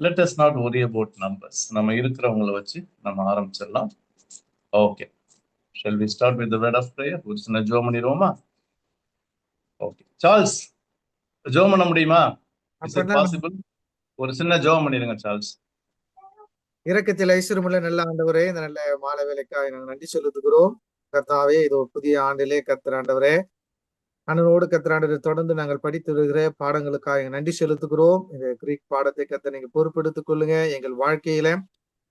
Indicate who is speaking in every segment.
Speaker 1: Let us not worry about numbers. நம்ம இருக்கிறவங்கள வச்சு நம்ம ஆரம்பிச்சிடலாம். Okay, shall we start with the word of prayer? ஒரு சின்ன ஜெபம் பண்ணிடுவோமா? ஓகே, சார்ல்ஸ் ஜெபம் பண்ண முடியுமா? Is it possible? ஒரு சின்ன ஜெபம் பண்ணிடுங்க சார்ல்ஸ்.
Speaker 2: இரக்கத்தில் ஐஸ்வர்யமுள்ள நல்ல ஆண்டவரே, இந்த நல்ல மாலை வேலைக்காக நாங்கள் நன்றி செலுத்துகிறோம். கர்த்தாவே, இது ஒரு புதிய ஆண்டிலே கர்த்தர் ஆண்டவரே, அண்ணனோடு கர்த்தர் ஆண்டவரை தொடர்ந்து நாங்கள் படித்து வருகிற பாடங்களுக்காக நன்றி செலுத்துகிறோம். இந்த கிரீக் பாடத்தை கர்த்தர் நீங்க பொறுப்பெடுத்துக் கொள்ளுங்க. எங்கள் வாழ்க்கையில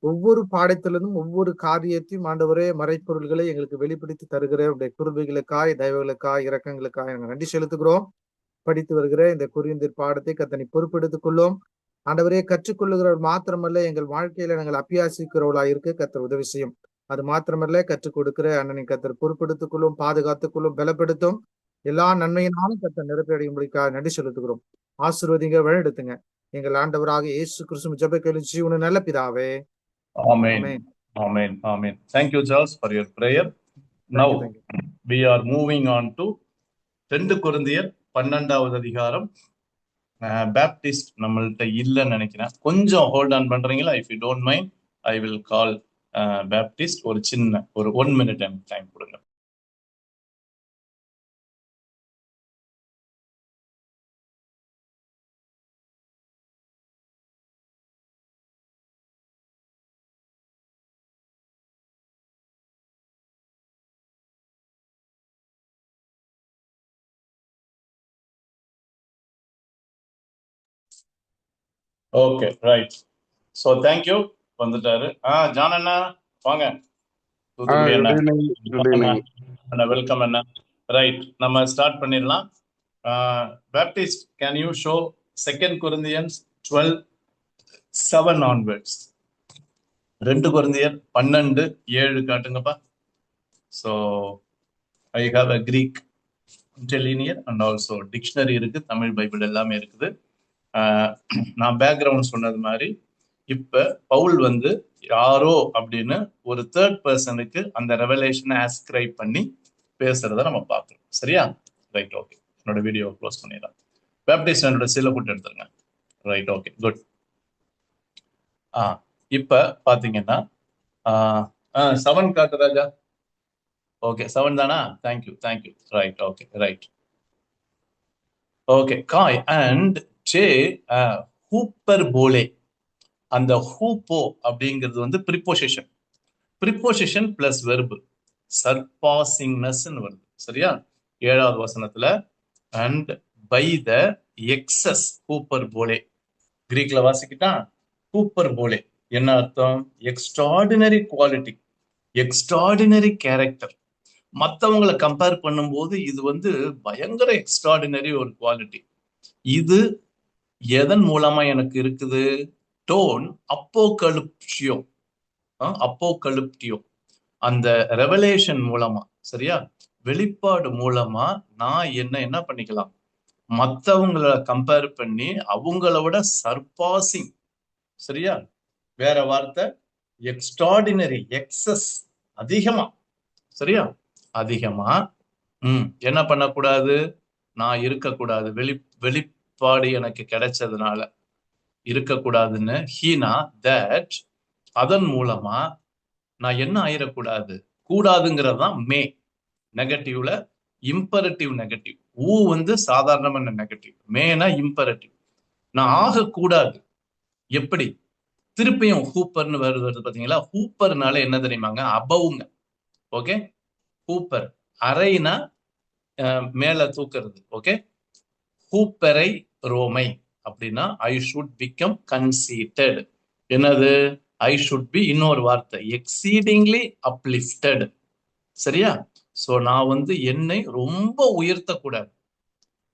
Speaker 2: ஒவ்வொரு பாடத்திலிருந்தும் ஒவ்வொரு காரியத்தையும் ஆண்டவரே மறைப்பொருள்களை எங்களுக்கு வெளிப்படுத்தி தருகிற உடைய கிருபைகளுக்காய், தயவுகளுக்காய், இரக்கங்களுக்காய் நாங்கள் நன்றி செலுத்துகிறோம். படித்து வருகிற இந்த கொரிந்தியர் பாடத்தை கர்த்தர் நீ பொறுப்பெடுத்துக் கொள்ளும். ஆண்டவரே, கற்றுக்கொள்ளுகிறவர் மாத்திரமல்ல, எங்கள் வாழ்க்கையில நாங்கள் அபியாசிக்கிறவர்களா இருக்க கர்த்தர் உதவி செய்யும். அது மாத்திரமல்ல, கற்றுக் கொடுக்கிற அண்ணனை கர்த்தர் பொறுப்பெடுத்துக் கொள்ளும், பாதுகாத்துக் கொள்ளும், பலப்படுத்தும். எல்லா நன்மையினாலும் கர்த்தர் நிரப்படையும்படிக்காக நன்றி செலுத்துகிறோம். ஆசீர்வதிங்க, வழிநடத்துங்க. எங்கள் ஆண்டவராக இயேசு கிறிஸ்து ஜெப கேளுச்சி உன் நல்ல பிதாவே.
Speaker 1: Amen. Amen. Amen. Thank you, Charles, for your prayer. Now we are moving on to 2 கொரிந்தியர் 12வது அதிகாரம். பேப்டிஸ்ட் நம்மள்ட்ட இல்லைன்னு நினைக்கிறேன். கொஞ்சம் ஹோல்ட் ஆன் பண்றீங்களா? If you don't mind, I will call Baptist. ஒரு சின்ன ஒரு 1 minute டைம் கொடுங்க. Okay, right. So thank you. வந்துட்டாரு. ஜான் அண்ணா வாங்க. தூத்துக்குடி அண்ணா, வெல்கம் அண்ணா. ரைட், நம்ம ஸ்டார்ட் பண்ணிடலாம். Baptist, can you show 2 Corinthians 12:7 onwards? 2 கொரிந்தியர் 12:7 காட்டுங்கப்பா. So I have a Greek interlinear and also dictionary இருக்கு, தமிழ் பைபிள் எல்லாமே இருக்குது. நான் பேக்ரவுண்ட் சொன்னது மாதிரி இப்ப பவுல் வந்து யாரோ அப்படின்னு ஒரு தேர்ட் பர்சனுக்கு அந்த ரெவலேஷனை ஆஸ்கிரைப் பண்ணி பேசுறத நம்ம பார்க்கணும். சரியா? Right, okay. என்னோட வீடியோ க்ளோஸ் பண்ணிடலாம். பேப்டிஸ்ட் என்னோட சில ஃபுட் எடுத்துருங்க. Right, okay, good. இப்ப பாத்தீங்கன்னா 7 காட்டு ராஜா. ஓகே, 7 தானா? Thank you. Right, okay, right. Okay, காய் அண்ட் சே ஹூப்பர் போலே. அந்த ஹூப்போ அப்படிங்கிறது வந்து ப்ரிப்போசிஷன் பிளஸ் வெர்பு, சர்பாசிங்னஸ் வருது. சரியா? 7வது வசனத்துல அண்ட் பை த எக்ஸஸ் ஹூப்பர் போலே. கிரீக்ல வாசிக்கிட்டா ஹூப்பர் போலே என்ன அர்த்தம்? Extraordinary quality, extraordinary character. மற்றவங்களை கம்பேர் பண்ணும்போது இது வந்து பயங்கர எக்ஸ்ட்ராடினரி ஒரு குவாலிட்டி. இது எதன் மூலமா எனக்கு இருக்குது? டோன் அப்போகலிப்டியோ, அந்த ரெவலேஷன் மூலமா, சரியா, வெளிப்பாடு மூலமா நான் என்ன பண்ணிக்கலாம்? மற்றவங்களை கம்பேர் பண்ணி அவங்கள விட சர்பாசிங், சரியா, வேற வார்த்தை எக்ஸ்ட்ராடினரி, எக்ஸஸ், அதிகமா, சரியா, அதிகமா என்ன பண்ணக்கூடாது? நான் இருக்கக்கூடாது. வெளிப்பாடு எனக்கு கிடைச்சதுனால இருக்கக்கூடாதுன்னு ஹீனா தட், அதன் மூலமா நான் என்ன ஆயிடக்கூடாது? கூடாதுங்கிறதுதான் மே. நெகட்டிவ்ல இம்பரட்டிவ் நெகட்டிவ். ஊ வந்து சாதாரணமான நெகட்டிவ், மேனா இம்பரட்டிவ். நான் ஆகக்கூடாது. எப்படி? திருப்பியும் ஹூப்பர்னு வருது பாத்தீங்களா? ஹூப்பர்னால என்ன தெரியுமாங்க? அபவுங்க. ஓகே, ஹூப்பர் அரைனா மேல தூக்குறது. ஓகே, ஹூப்பரை ரோமை அப்படின்னா ஐ ஷுட் பிகம் கன்சீட்டட். என்னது? ஐ ஷுட் பி, இன்னொரு வார்த்தை, எக்ஸீடிங்லி அப்லிஃப்டட். சரியா? சோ நான் வந்து என்னை ரொம்ப உயர்த்தக்கூடாது.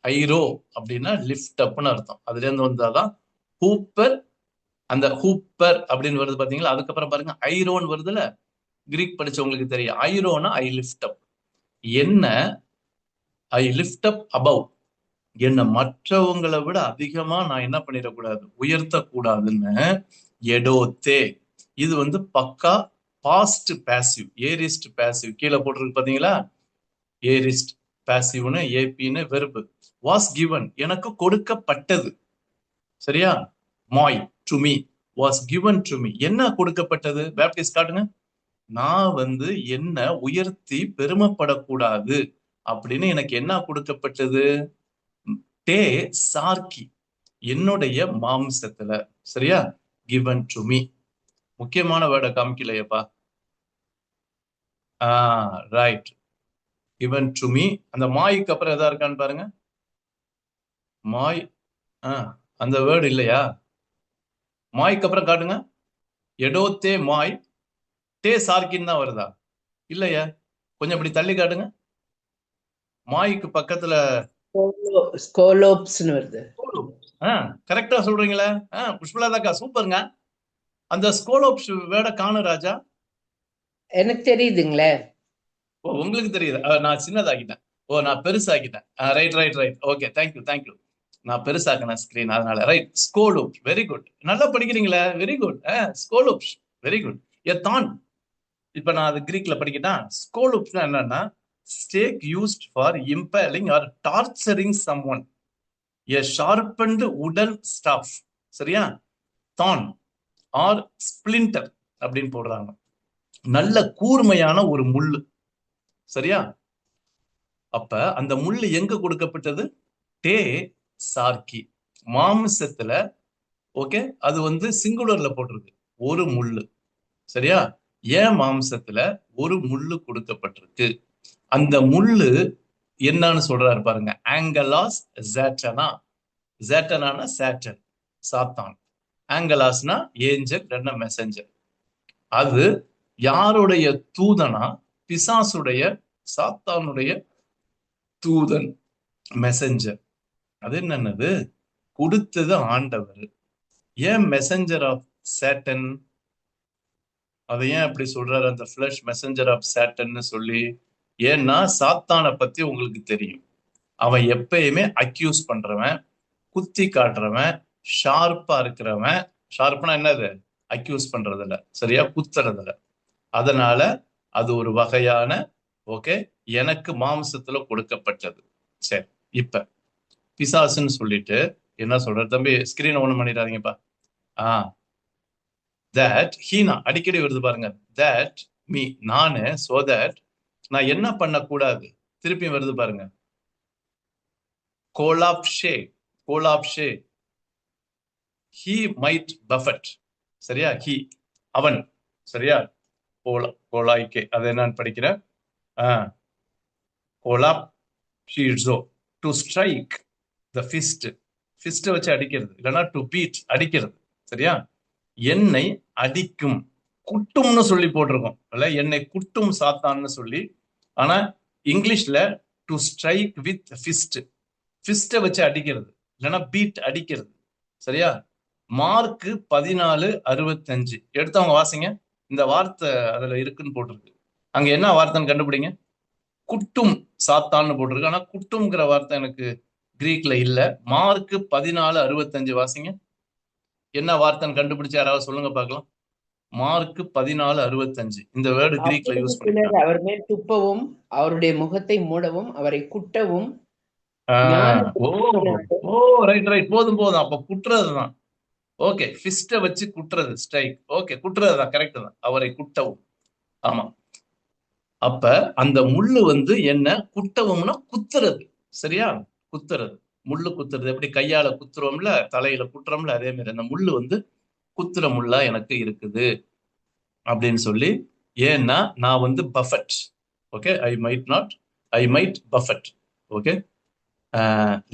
Speaker 1: ஐரோ அப்படின்னா லிஃப்ட் அப்னு அர்த்தம். அதுல இருந்து வந்தாதான் ஹூப்பர். அந்த ஹூப்பர் அப்படின்னு வருது பாத்தீங்களா? அதுக்கப்புறம் பாருங்க ஐரோன்னு வருதுல. கிரீக் படிச்சவங்களுக்கு தெரியும். ஐரோனா ஐ லிஃப்ட் அப். என்ன? Eye lift up above. என்ன மற்றவங்களை விட அதிகமா நான் என்ன பண்ணிடக்கூடாது? உயர்த்தக்கூடாதுன்னு. எடோத்தே, இது வந்து பக்கா பாஸ்ட் பேசிவ், ஏரிஸ்ட் பேசிவ். கீழே போட்டிருக்கு பாத்தீங்களா? ஏரிஸ்ட் பேசிவ்னு, ஏபின்னு வெர்பு. வாஸ் கிவன், எனக்கு கொடுக்கப்பட்டது. சரியா? மாய் to me, was given to me. என்ன கொடுக்கப்பட்டது? பேப்டிஸ்ட் காட்டுங்க. நான் வந்து என்ன உயர்த்தி பெருமைப்படக்கூடாது அப்படின்னு எனக்கு என்ன கொடுக்கப்பட்டது? டே சார்கி, என்னுடைய மாம்சத்துல. சரியா? given to me. முக்கியமான வேர்டை காமிக்கலையப்பா. Right, given to me. அந்த மாய்க்கு அப்புறம் எதா இருக்கான்னு பாருங்க. மாய், அந்த வேர்டு இல்லையா? மாய்க்கு அப்புறம் காட்டுங்க. எடோத்தே மாய், டே சார்கின்னு தான் வருதா? இல்லையா? கொஞ்சம் இப்படி தள்ளி காட்டுங்க. மாய்க்கு பக்கத்துல
Speaker 3: ஸ்கோலோப்ஸ்னு வருது.
Speaker 1: கரெக்டா சொல்றீங்களா? புஷ்பலதாக்கா சூப்பருங்க. அந்த ஸ்கோலோப்ஸ் வேர்டை காணும் ராஜா.
Speaker 3: எனக்கு தெரியுதுங்களே.
Speaker 1: ஓ, உங்களுக்கு தெரியுது. நான் சின்னதாக்கிட்டேன். ஓ, நான் பெருசாக்கிட்டேன். Right right right. Okay, thank you thank you. நான் பெருசாக்கினேன் ஸ்கிரீன், அதனால. ரைட், ஸ்கோலோப். Very good. நல்லா படிக்கிறீங்களே. Very good. ஸ்கோலோப்ஸ். Very good. எ தான். இப்ப நான் அது கிரீக்ல படிக்கிட்டேன். ஸ்கோலோப்ஸ்னா என்னன்னா, stake used for impaling or torturing someone. A sharpened wooden staff. சரியா? தான் ஆர் ஸ்பிளிண்டர் அப்படின்னு போடுறாங்க. நல்ல கூர்மையான ஒரு முள்ளு. சரியா? அப்ப அந்த முள்ளு எங்க கொடுக்கப்பட்டது? டே சார்கி, மாம்சத்துல. ஓகே, அது வந்து சிங்குலர்ல போட்டிருக்கு, ஒரு முள்ளு. சரியா? ஏன் மாம்சத்துல ஒரு முள்ளு கொடுக்கப்பட்டிருக்கு? அந்த முள்ளு என்னன்னு சொல்றாரு பாருங்க. ஆங்கலாஸ் ஜேட்டனா. ஜேட்டனானா சேட்டன், சாத்தான். ஆங்கலாஸ்னா ஏஞ்சல், இல்லைன்னா மெசஞ்சர். அது யாருடைய தூதனா? பிசாசுடைய, சாத்தானுடைய தூதன், மெசஞ்சர். அது என்னன்னது? கொடுத்தது ஆண்டவர். ஏன் மெசஞ்சர் ஆஃப் சேட்டன்? அதை ஏன் அப்படி சொல்றாரு, அந்த ஃபிளஷ் மெசஞ்சர் ஆஃப் சேட்டன்னு சொல்லி? ஏன்னா சாத்தானை பத்தி உங்களுக்கு தெரியும். அவன் எப்பயுமே அக்யூஸ் பண்றவன், குத்தி காட்டுறவன், ஷார்ப்பா இருக்கிறவன். ஷார்ப்னா என்னது? அக்யூஸ் பண்றதில்ல, சரியா? குத்துறதில்ல. அதனால அது ஒரு வகையான, ஓகே, எனக்கு மாம்சத்துல கொடுக்கப்பட்டது. சரி, இப்ப பிசாசுன்னு சொல்லிட்டு என்ன சொல்ற தம்பி? ஸ்கிரீன் ஒண்ணு பண்ணிடாதீங்கப்பா. தட் ஹீனா அடிக்கடி வருது பாருங்க. தட் மீ, நானு. சோ தட், நான் என்ன பண்ணக்கூடாது? திருப்பி வருது பாருங்க. கோலாப்ஷே, கோலாப்ஷே, ஹீ மைட் பஃபட். சரியா? ஹீ, அவன். சரியா? கோலாய்க்கே, அது என்னன்னு படிக்கிறேன். கோலாப் ஷீட்ஸோ, to strike the fist. Fist வச்சு அடிக்கிறது, இல்லைன்னா டு பீட், அடிக்கிறது. சரியா? என்னை அடிக்கும், குட்டும்னு சொல்லி போட்டிருக்கோம், இல்ல? என்னை குட்டும் சாத்தான்னு சொல்லி. ஆனா இங்கிலீஷ்ல to strike with fist, fist வச்சு அடிக்கிறது, இல்லைன்னா பீட், அடிக்கிறது. சரியா? மார்க் 14:65 எடுத்தவங்க வாசிங்க. இந்த வார்த்தை அதுல இருக்குன்னு போட்டிருக்கு. அங்க என்ன வார்த்தைன்னு கண்டுபிடிங்க. குட்டும் சாத்தான்னு போட்டிருக்கு, ஆனா குட்டும்ங்கிற வார்த்தை எனக்கு கிரீக்ல இல்ல. மார்க் 14:65 வாசிங்க. என்ன வார்த்தைன்னு கண்டுபிடிச்சு யாராவது சொல்லுங்க பார்க்கலாம். மார்க் 14:65. இந்த வேர்டு கிரீக்ல யூஸ் பண்ணிருக்காங்க.
Speaker 3: அவர் மேல் துப்பவும், அவருடைய முகத்தை மூடவும், அவரை குட்டவும்.
Speaker 1: ஓ ரைட் ரைட், போதும் போதும். அப்ப குட்டுறதுதான். ஓகே, ஃபிஸ்ட வச்சு குட்டுறது, ஸ்ட்ரைக். ஓகே, குட்டுறதுதான், கரெக்ட் தான். அவரை குட்டவும். ஆமா. அப்ப அந்த முள்ளு வந்து என்ன குட்டவும்னா குத்துறது. சரியா? குத்துறது, முள்ளு குத்துறது. எப்படி கையால குத்துறோம்ல, தலையில குத்துறோம்ல, அதே மாதிரி அந்த முள்ளு வந்து குத்துற முள்ளா எனக்கு இருக்குது அப்படின்னு சொல்லி. ஏன்னா நான் வந்து buffet. Okay, I might buffet. Okay,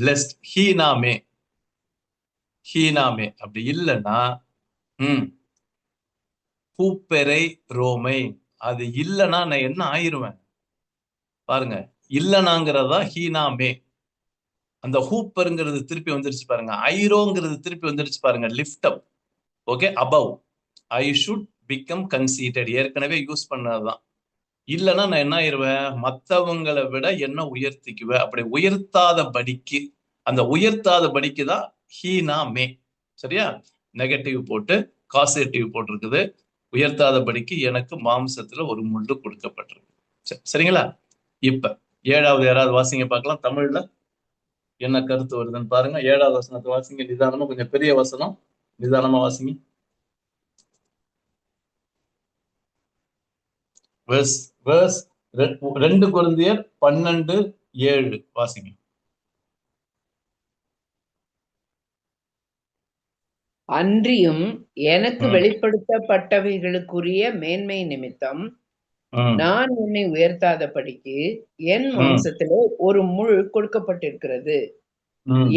Speaker 1: lest ஹீனாமே, ஹீனாமே. அப்படி இல்லைன்னா பூப்பெரை ரோமை, அது இல்லைன்னா நான் என்ன ஆயிருவேன் பாருங்க. இல்லைனாங்கிறதா ஹீனாமே. அந்த ஹூப்பருங்கிறது திருப்பி வந்துருச்சு பாருங்க. ஐரோங்கிறது திருப்பி வந்துருச்சு பாருங்க. Lift up. Okay, above. I should become conceded, ஏற்கனவே யூஸ் பண்ணதுதான். இல்லைன்னா நான் என்ன ஆயிருவேன்? மற்றவங்களை விட என்ன உயர்த்திக்குவேன். அப்படி உயர்த்தாத படிக்கு, அந்த உயர்த்தாத படிக்கு தான் ஹீனா மே. சரியா? நெகட்டிவ் போட்டு காசேட்டிவ் போட்டிருக்குது. உயர்த்தாத படிக்கு எனக்கு மாம்சத்துல ஒரு முள்ளு கொடுக்கப்பட்டிருக்கு. சரிங்களா? இப்ப 7வது யாராவது வாசிங்க பார்க்கலாம். தமிழ்ல என்ன கருத்து வருதுன்னு பாருங்க. 7வது வசனத்தை வாசிங்க நிதானமா, கொஞ்சம் பெரிய வசனம். நிதானமா வாசிங்க. verse 2 கொரிந்தியர் 12:7 வாசிங்க.
Speaker 3: அன்றியும் எனக்கு வெளிப்படுத்தப்பட்டவைகளுக்குரிய மேன்மை நிமித்தம் நான் என்னை உயர்த்தாதபடிக்கு என் மாம்சத்திலே ஒரு முள் கொடுக்கப்பட்டிருக்கிறது.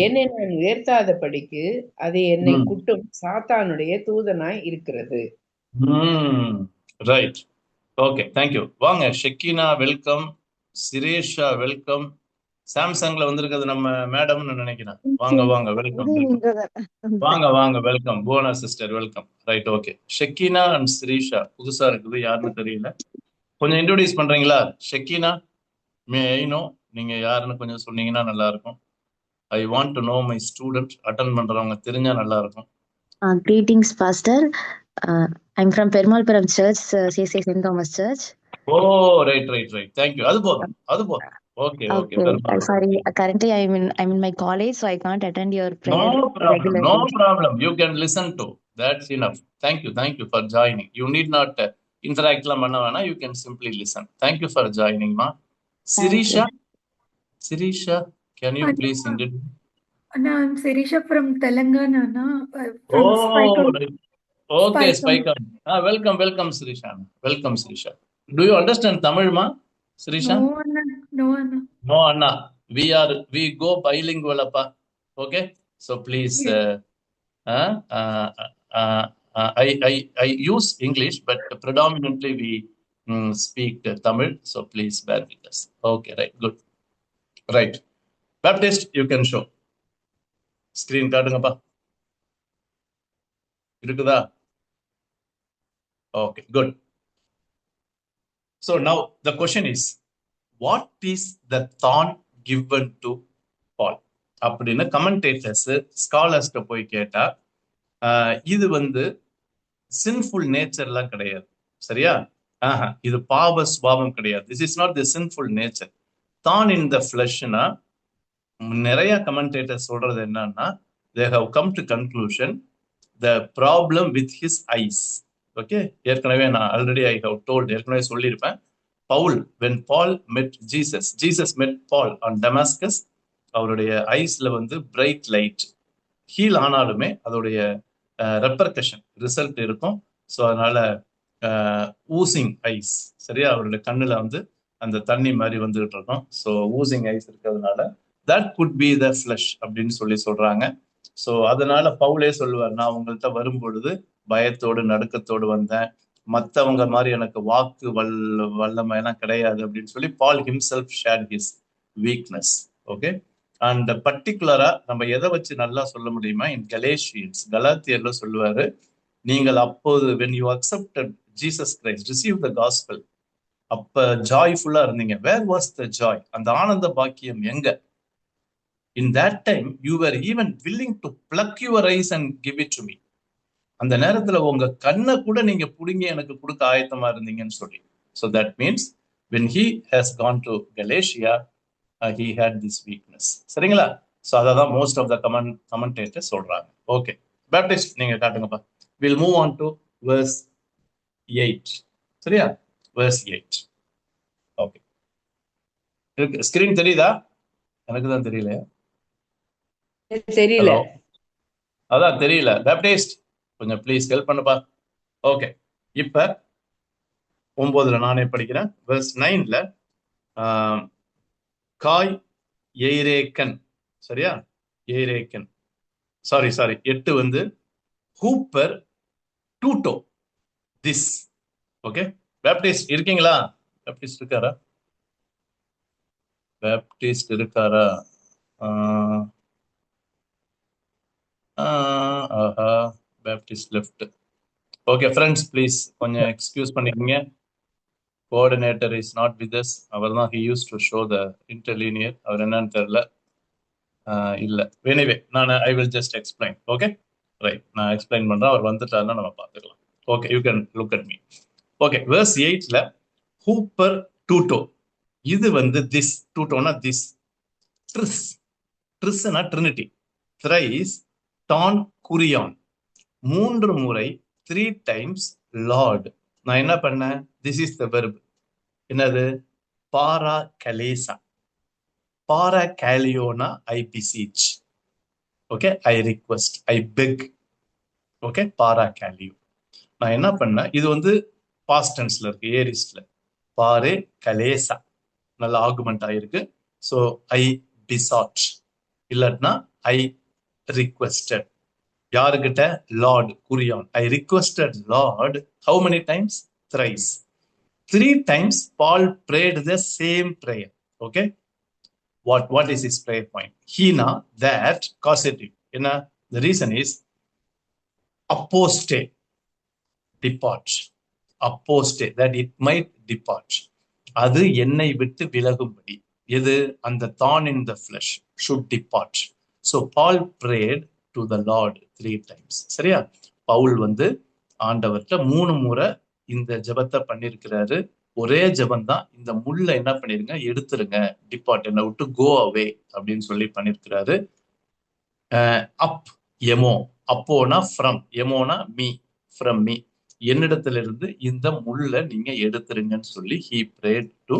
Speaker 3: என்னை நான் உயர்த்தாதபடிக்கு அது என்னை குட்டும் சாத்தானுடைய தூதனாய் இருக்கிறது.
Speaker 1: Right, okay, thank you. வாங்க ஷெக்கினா வெல்கம், சிரேஷா வெல்கம். சாம்சங்ல வந்திருக்கிறது நம்ம மேடம்னு நினைக்கிறேன். வாங்க வாங்க, வெல்கம் வாங்க வாங்க, welcome. Bhuvana sister welcome. Right, okay. Shekinah and Sireesha புதுசா இருக்குது, யாருன்னு தெரியல. கொஞ்சம் இன்ட்ரோடியூஸ் பண்றீங்களா? ஷெக்கினா, மே ஐ நோ நீங்க யாருன்னு கொஞ்சம் சொன்னீங்கன்னா நல்லா இருக்கும். I want to know my student. Attend பண்றவங்க தெரிஞ்சா நல்லா இருக்கும்.
Speaker 4: Greetings, Pastor. I'm from Perumalpuram Church, CSI St. Thomas Church.
Speaker 1: Oh, right. Thank you. அது போதும். Okay.
Speaker 4: Sorry, currently I'm in my college, so I can't attend your prayer.
Speaker 1: No problem. You can listen to. That's enough. Thank you for joining. You need not interact la manna vena. You can simply listen. Thank you for joining, ma. Sirisha, can you please introduce?
Speaker 5: Anna, I'm Sirisha from Telangana, Anna.
Speaker 1: Right. Okay, Spicon. Welcome, Sirisha. Welcome, Sirisha. Do you understand Tamil, ma? Sirisha?
Speaker 5: No, Anna.
Speaker 1: No, Anna. We go bilingual, appa. Okay? So please, I use English, but predominantly we speak Tamil. So please bear with us. Okay, right, good. Right. Baptist, you can show. Screen காட்டுங்கப்பா. இருக்குதா? Okay, good. So now the question is, what is the thorn given to Paul? அப்படின்னு commentators ஸ்காலர்ஸ்ட போய் கேட்டா, இது sinful நேச்சர்லாம் கிடையாது. சரியா? இது பாவ சுபாவம் கிடையாது. This is not the sinful nature. தான் இன் த ஃபிளஷ்னா நிறைய கமெண்டேட்டர் சொல்றது என்னன்னா, they have come to conclusion the problem with his eyes. Okay, ஏற்கனவே நான் ஆல்ரெடி ஐ ஹவ் டோல்ட், ஏற்கனவே சொல்லியிருப்பேன். Pavul, when Paul met Jesus met Paul on Damascus, அவருடைய ஐஸ்ல பிரைட் லைட் ஹீல் ஆனாலுமே அதோடைய ரெப்பர்கஷன் ரிசல்ட் இருக்கும். ஸோ அதனால ஊசிங் ஐஸ், சரியா? அவருடைய கண்ணுல அந்த தண்ணி மாதிரி வந்துகிட்டு இருக்கும். ஸோ ஊசிங் ஐஸ் இருக்கிறதுனால that could be the flesh அப்படின்னு சொல்றாங்க. ஸோ அதனால பவுலே சொல்லுவார், நான் உங்கள்கிட்ட வரும்பொழுது பயத்தோடு நடுக்கத்தோடு வந்தேன், மற்றவங்க மாதிரி எனக்கு வாக்கு வல்லமை எல்லாம் கிடையாது அப்படின்னு சொல்லி Paul himself shared his weakness. Okay, and பர்டிகுலரா நம்ம எதை வச்சு நல்லா சொல்ல முடியுமா? இன் கலேஷியன்ஸ், கலாத்தியர்ல சொல்லுவாரு, நீங்கள் அப்போது when you accepted Jesus Christ, receive the gospel, அப்ப ஜாய்ஃபுல்லா இருந்தீங்க. Where was the joy? அந்த ஆனந்த பாக்கியம் எங்க? In that time you were even willing to pluck your eyes and give it to me. அந்த நேரத்துல உங்க கண்ணை கூட நீங்க புடுங்கி எனக்கு கொடுக்க ஆயத்தமா இருந்தீங்கன்னு சொல்லி. So that means when he has gone to Galatia, he had this weakness. சரிங்களா? So அதான் most of the commentators சொல்றாங்க. Okay, Baptist நீங்க காட்டுங்கப்பா. We'll move on to verse 8. சரியா? verse 8. Okay, ஸ்கிரீன் தெரியுதா? எனக்கு தான் தெரியல.
Speaker 3: தெரியல,
Speaker 1: அதான் தெரியல. பேப்டிஸ்ட் கொஞ்சம் ப்ளீஸ் ஹெல்ப் பண்ணுப்பா. ஓகே, இப்ப 9 நானே படிக்கிறேன். வெர்ஸ் 9ல காய் எய்ரேக்கன், சரியா? எய்ரேக்கன், சாரி 8 ஹூப்பர் டூட்டோ திஸ். ஓகே, பேப்டிஸ்ட் இருக்கீங்களா? பேப்டிஸ்ட் இருக்காரா? Baptist left. Okay, friends, please கொஞ்சம் எக்ஸ்கியூஸ் பண்ணிக்கங்க. Coordinator is not with us. அவர் தான் he used to show the interlinear. அவர் என்னன்னு தெரியல. இல்ல, எனிவே நான் I will just explain. Okay, right, நான் எக்ஸ்பிளைன் பண்றேன். அவர் வந்துட்டாருன்னா நம்ம பார்த்துக்கலாம். Okay, you can look at me. Okay, verse 8ல ஹூப்பர் டூட்டோ, இது திஸ், டூட்டோனா திஸ், ட்ரிஸ்னா ட்ரினிட்டி, thrice டான் குறியான், 3 முறை 3 times லார்ட். நான் என்ன பண்ணேன்? This is the verb. என்னது? பாரா கலேசா. பாரா கேலியோனா I beseech. Okay, I request, I beg. Okay, பாரா கேலியோ. நான் என்ன பண்ணேன்? இது வந்து பாஸ்ட் டென்ஸ்ல இருக்கு, ஏரிஸ்ட்ல. பாரே கலேசா நல்ல ஆர்குமெண்ட் ஆயிருக்கு. ஸோ ஐ பிசாட், இல்லட்னா ஐ ரிக்வெஸ்டட். யாருக்கிட்ட? லார்ட், குறியான். I requested Lord. How many times? thrice. 3 times Paul prayed the same prayer. Okay, what is his prayer point? Hina, that, causative. The reason is apostate, depart. Apostate, that it might depart. அது என்னை விட்டு விலகும்படி. எது? அந்த thorn in the flesh should depart. So Paul prayed to the Lord 3 times. சரியா? பவுல் வந்து ஆண்டவர்கிட்ட 3 முறை இந்த ஜெபத்தை பண்ணிருக்கிறாரு. ஒரே ஜெபம் தான். இந்த முள்ள என்ன பண்ணிருங்க? எடுத்துருங்க, டிபார்ட், என்னை விட்டு கோ அவே அப்படின்னு சொல்லி பண்ணிருக்கிறாரு. அப், எமோ. அப்போனா ஃப்ரம், எமோனா மீ, ஃப்ரம் மீ, என்னிடத்திலிருந்து இந்த முள்ள நீங்க எடுத்துருங்கன்னு சொல்லி he prayed to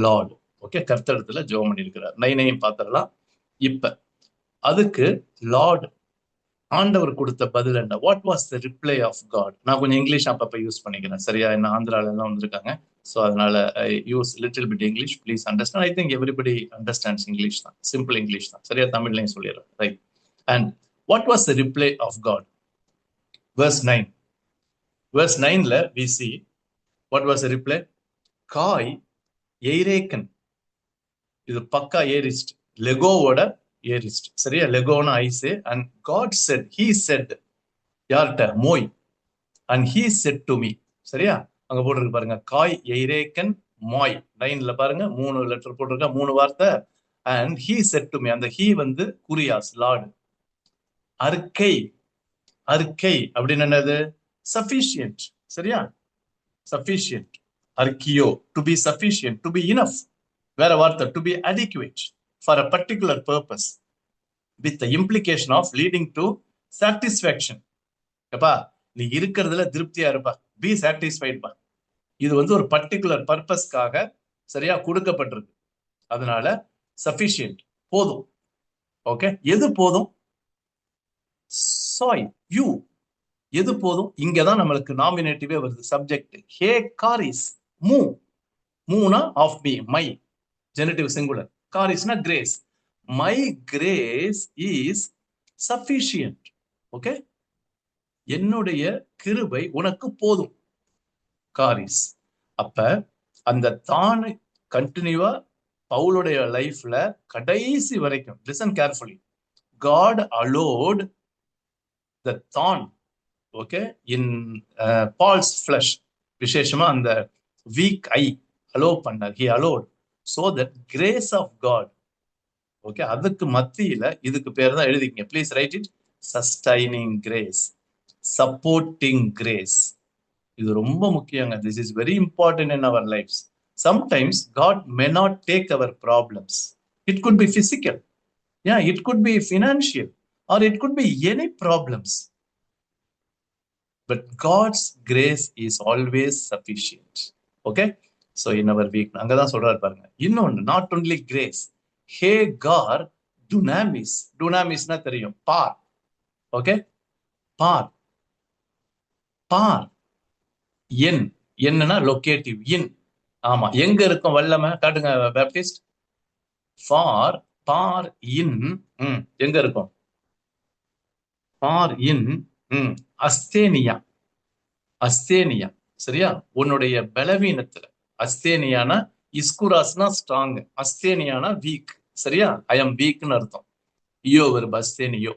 Speaker 1: Lord. Okay, கர்த்தரிடத்துல ஜெபம் பண்ணிருக்கிறார். 9 பார்த்துடலாம். இப்ப அதுக்கு லார்ட், ஆண்டவர் கொடுத்த பதில் என்ன? What was the reply of God? நான் கொஞ்சம் இங்கிலீஷ் அப்பப்ப யூஸ் பண்ணிக்கிறேன், சரியா? என்ன ஆந்திரால எல்லாம் வந்திருக்காங்க, ஸோ அதனால I use little bit English. Please understand. I think everybody understands English தான், சிம்பிள் இங்கிலீஷ் தான், சரியா? தமிழ்லையும் சொல்லிடுறேன், right? And what was the reply of God? verse 9. verse 9ல we see what was the reply. காய் எய்ரேக்கன். இது பக்கா ஏரிஸ்ட், லெகோவோட ஏரிஸ்ட், சரியா? லெகோனா I say. And God said, he said. யார்கிட்ட? மோய். And he said to me. சரியா? அங்க போட்டிருக்கு பாருங்க, காய் எய்ரேக்கன் மோய். 9ல பாருங்க, 3 லெட்டர் போட்டிருக்கா, 3 வார்த்தை. And he said to me. அந்த ஹீ வந்து குறியாஸ், லார்டு. அர்க்கை, அர்க்கை அப்படின்னு என்னது? சஃபிஷியன்ட், சரியா? சஃபிஷியன்ட். அர்க்கியோ, to be sufficient, to be enough. வேற வார்த்தை, to be adequate for a particular purpose with the implication of leading to satisfaction. எப்பா, நீ இருக்கிறதுல திருப்தியா இருப்பா, பி சாட்டிஸ்ஃபைட் பா. இது வந்து ஒரு பர்டிகுலர் பர்பஸ்க்காக, சரியா, கொடுக்கப்பட்டிருக்கு. அதனால சஃபிஷியன்ட், போதும். ஓகே, எது போதும்? சாய், யூ. எது போதும்? இங்கதான் நம்மளுக்கு நாமினேட்டிவே வருது, சப்ஜெக்ட். ஹே காரிஸ், மூ. மூனா of me, my, genitive singular. காரிஸ்னா grace. My grace is sufficient. Okay, என்னுடைய கிருபை உனக்கு போதும், காரிஸ். அப்ப அந்த தான் கண்டினியூவா பவுலுடைய லைஃப்ல கடைசி வரைக்கும், listen carefully, God allowed the thorn, okay, in Paul's flesh. விசேஷமா அந்த weak eye allow பண்ணார், he allowed, so that grace of God, okay, அதுக்கு மத்தியில இதுக்கு பேர் தான் எழுதிக்கங்க, please write it. Sustaining grace, supporting grace. இது ரொம்ப முக்கியங்க. This is very important in our lives. Sometimes God may not take our problems. It could be physical, yeah, it could be financial, or it could be any problems. But God's grace is always sufficient. Okay, so in our week, அங்கதான் சொல்றாரு பாருங்க. இன்னொன்னு, not only grace, Hagar dunamis. Dunamisனா தெரியும், பார். Okay, பார், பார். என், என்னன்னா லொகேட்டிவ், இன். ஆமா, எங்க இருக்கும் வல்லமை? காட்டுங்க பேப்டிஸ்ட். ஃபார், பார் இன், எங்க இருக்கும்? பார் இன், அஸ்தேனியா. அஸ்தேனியா, சரியா? உன்னுடைய பலவீனத்துல. அஸ்தேனியானா இஸ்குராஸ்னா ஸ்ட்ராங், அஸ்தேனியானா வீக், சரியா? ஐ எம் வீக்னு அர்த்தம். இயோ வருது, அஸ்தேனியோ.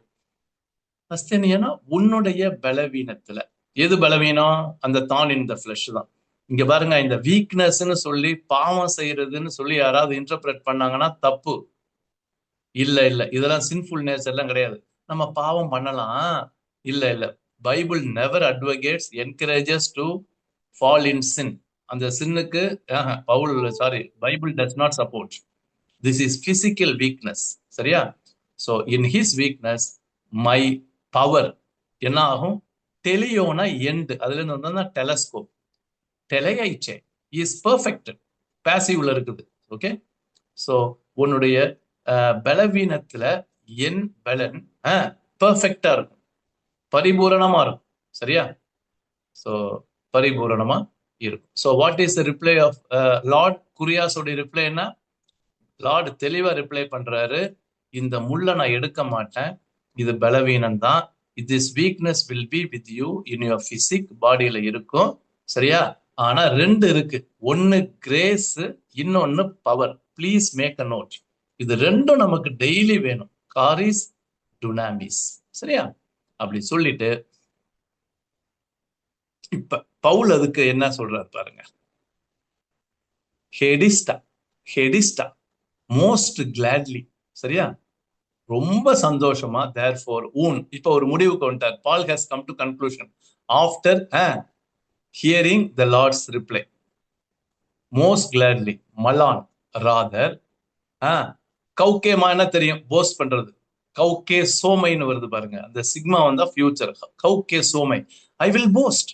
Speaker 1: அஸ்தேனியானா உன்னுடைய பலவீனத்துல. எது பலவீனம்? அந்த தான் இன் த ஃபிளஷ் தான். இங்க பாருங்க, இந்த வீக்னஸ்ன்னு சொல்லி பாவம் செய்யறதுன்னு சொல்லி யாராவது இன்டர்பிரட் பண்ணாங்கன்னா தப்பு. இல்ல இல்ல, இதெல்லாம் சின்ஃபுல் நேச்சர் எல்லாம் கிடையாது. நம்ம பாவம் பண்ணலாம், இல்ல இல்ல. Bible never advocates, encourages to fall in sin. அந்த சின்னுக்கு Bible does not support. This is physical weakness, சரியா? So in his weakness my power, என்ன ஆகும்? டெலியோனா எண்ட், அதுல இருந்து வந்தா டெலஸ்கோப். டெலைஐச்சே இஸ் பெர்ஃபெக்ட், பாசிவ்ல இருக்குது. ஓகே, சோ உன்னுடைய பலவீனத்துல என் பலன் பெர்ஃபெக்டா இருக்கும், பரிபூரணமா இருக்கும். சரியா? சோ பரிபூரணமா இருக்கும். So what is the reply of Lord? குரியாஸோட ரிப்ளை என்ன? லார்ட் தெளிவா ரிப்ளை பண்றாரு, இந்த முள்ள நான் எடுக்க மாட்டேன், இது பலவீனம் தான். This weakness will be with you in your physique, பாடியில இருக்கும். சரியா? ஆனா ரெண்டு இருக்கு, ஒன்னு கிரேஸ், இன்னொன்னு power. Please make a note. இது ரெண்டும் நமக்கு டெய்லி வேணும், காரிஸ் டுனாமிஸ். சரியா? அப்படி சொல்லிட்டு இப்ப பவுல் அதுக்கு என்ன சொல்றாரு பாருங்க. ஹெடிஸ்டா, ஹெடிஸ்டா, மோஸ்ட் கிளாட்லி. சரியா? ரொம்ப சந்தோஷமா, தேர்ஃபோர் ஊன். இப்ப ஒரு முடிவுக்கு வந்துட்டார். Paul has come to conclusion after hearing the Lord's reply. Most gladly, மலான், ராதர். கௌகேமா என்ன தெரியும்? போஸ்ட் பண்றது. கௌகே சோமைன்னு வருது பாருங்க, அந்த சிக்மா வந்தா ஃபியூச்சர். கௌகே சோமை, ஐ வில் போஸ்ட்.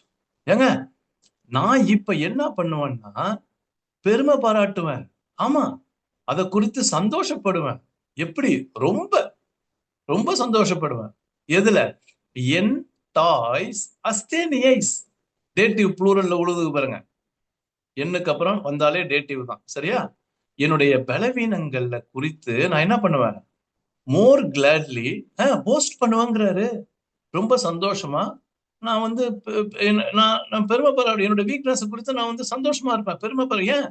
Speaker 1: ஏங்க, நான் இப்ப என்ன பண்ணுவேன்னா பெருமை பாராட்டுவேன். ஆமா, அதை குறித்து சந்தோஷப்படுவேன். எப்படி? ரொம்ப ரொம்ப சந்தோஷப்படுவேன். எதுல? என் டாய்ஸ் அஸ்தேனியைஸ். டேட்டிவ் ப்ளூரல்ல உழுது பாருங்க, எண்ணுக்கு அப்புறம் வந்தாலே டேட்டிவ் தான். சரியா? என்னுடைய பலவீனங்கள்ல குறித்து நான் என்ன பண்ணுவேன்? மோர் கிளாட்லி போஸ்ட் பண்ணுவேங்கிறாரு. ரொம்ப சந்தோஷமா நான் வந்து நான் பெருமை பாராட்டு. என்னோட வீக்னஸ் குறித்து நான் வந்து சந்தோஷமா இருப்பேன், பெருமை பாரு. ஏன்?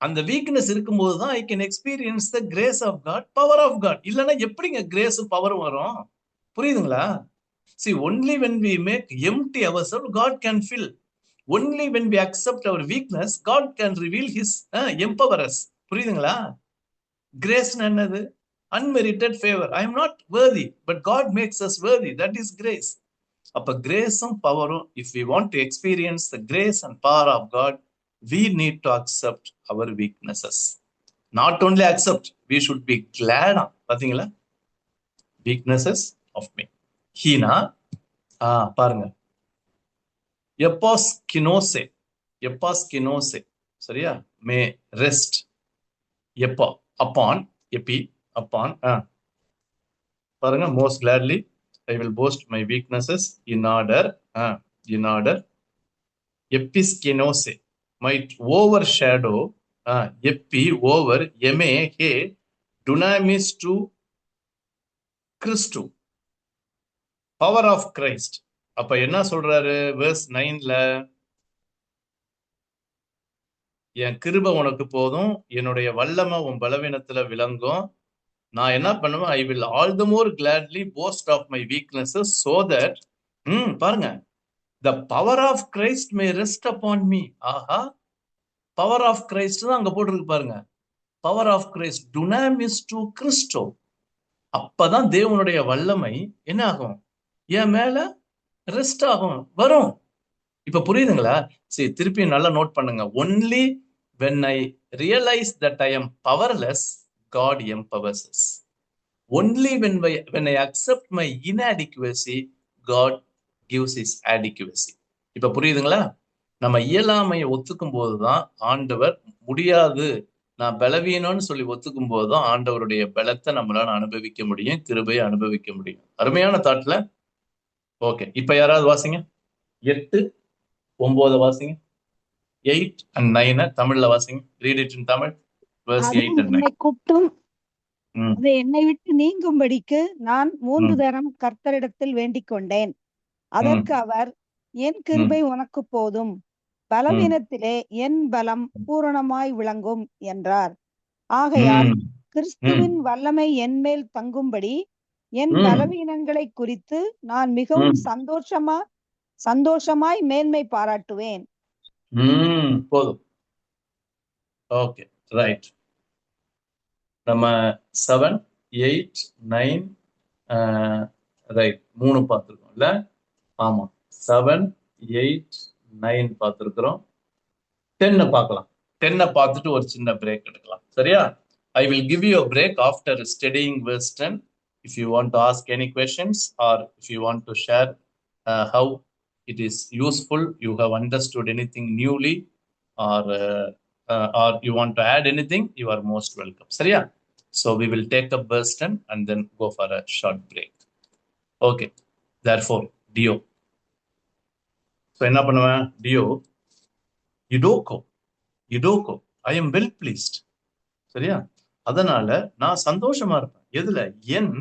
Speaker 1: அந்த வீக்னஸ் இருக்கும்போது தான் I can experience the grace of God, power of God. இல்லைன்னா எப்படிங்க கிரேஸ் பவரும் வரும்? புரியுதுங்களா? See, only when we make empty ourselves, God can fill. Only when we accept our weakness, God can reveal His empower us. புரியுதுங்களா? Grace என்னது? unmerited favor. I am not worthy, but God makes us worthy. That is grace. அப்ப கிரேஸும் பவரும், if we want to experience the grace and power of God, we need to accept our weaknesses. Not only accept, we should be glad. பாத்தீங்களா? weaknesses of me. Heena பாருங்க, எப்பாஸ்கினோசே, எப்பாஸ்கினோசே. சரியா? மே rest. எப்பா, upon, எப்பி, upon. பாருங்க, most gladly I will boast my weaknesses in order, in order episkenose might overshadow, epi over, eme he dunamis to Christu, power of Christ. அப்ப என்ன சொல்றாரு verse 9ல? என் கிருபை உனக்கு போதும், என்னுடைய வல்லமை உன் பலவீனத்துல விளங்கும். நான் என்ன பண்ணுவேன்? I will all the more gladly boast of my weaknesses so that பாருங்க, the power of Christ may rest upon me. ஆஹா, பவர் ஆஃப் கிரைஸ்ட் தான் அங்க போட்டிருக்கு பாருங்க. Power of Christ, dunamis to Christo. அப்பதான் தேவனுடைய வல்லமை என்ன ஆகும்? என் மேல ரெஸ்ட் ஆகும், வரும். இப்ப புரியுதுங்களா? சரி, திருப்பி நல்லா நோட் பண்ணுங்க. only when I realize that I am powerless, God empowers us. Only when I accept my inadequacy, God gives His adequacy. இப்ப புரியுதுங்களா? நம்ம இயலாமையை ஒத்துக்கும் போதுதான் ஆண்டவர், முடியாது நான் பலவீனம்னு சொல்லி ஒத்துக்கும் போதுதான் ஆண்டவருடைய பலத்தை நம்மளால அனுபவிக்க முடியும், கிருபையை அனுபவிக்க முடியும். அருமையான தாட்ல. ஓகே, இப்ப யாராவது வாசிங்க. 8, 9 வாசிங்க. 8 and 9 தமிழ்ல வாசிங்க. Read it in Tamil. Verse 8 and 9.
Speaker 6: கூப்பிட்டும் அது என்னை விட்டு நீங்கும்படிக்கு நான் 3 தரம் கர்த்தரிடத்தில் வேண்டிக் கொண்டேன். அதற்கு அவர், என் கிருபை உனக்கு போதும், பலவீனத்திலே என் பலம் பூரணமாய் விளங்கும் என்றார். ஆகையால் கிறிஸ்துவின் வல்லமை என் மேல் தங்கும்படி என் பலவீனங்களை குறித்து நான் மிகவும் சந்தோஷமாய் மேன்மை பாராட்டுவேன்.
Speaker 1: போதும். Okay, right. நம்ம 7, 8, 9 ரைட் 3 பார்த்துருக்கோம் இல்ல? ஆமா, 7, 8, 9 பார்த்துருக்கிறோம். 10 பார்க்கலாம். 10 பார்த்துட்டு ஒரு சின்ன பிரேக் எடுக்கலாம். சரியா? I will give you a break after studying verse 10. if you want to ask any questions or if you want to share how it is useful, you have understood anything newly, or you want to add anything, you are most welcome. சரியா? So we will take up verse 10 and then go for a short break. Okay. Therefore, Dio. So என்ன பண்ணுவேன்? Dio. Idoko. I am well pleased. சரியா? அதனால நான் சந்தோஷமா இருப்பேன். எதுல? என்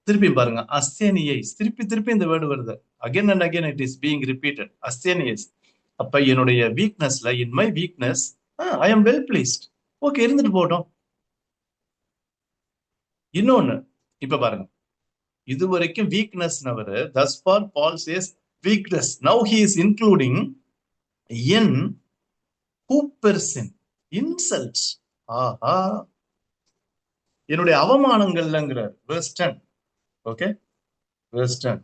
Speaker 1: திருப்பி பாருங்க, அஸ்தேனியைஸ். திருப்பி இந்த வேர்டு வருது. Again and again it is being repeated. அஸ்தேனியைஸ். அப்ப என்னுடைய வீக்னஸ்ல, in my weakness, I am well pleased. Okay, இருந்துட்டு போட்டோம். இன்னொன்னு இப்ப பாருங்க, இது வரைக்கும் வீக்னஸ் நவரு, thus far Paul says weakness. Now he is including in who person insults. ஆஹா, என்னுடைய அவமானங்கள்ங்கிறார். verse 10. Okay, verse 10.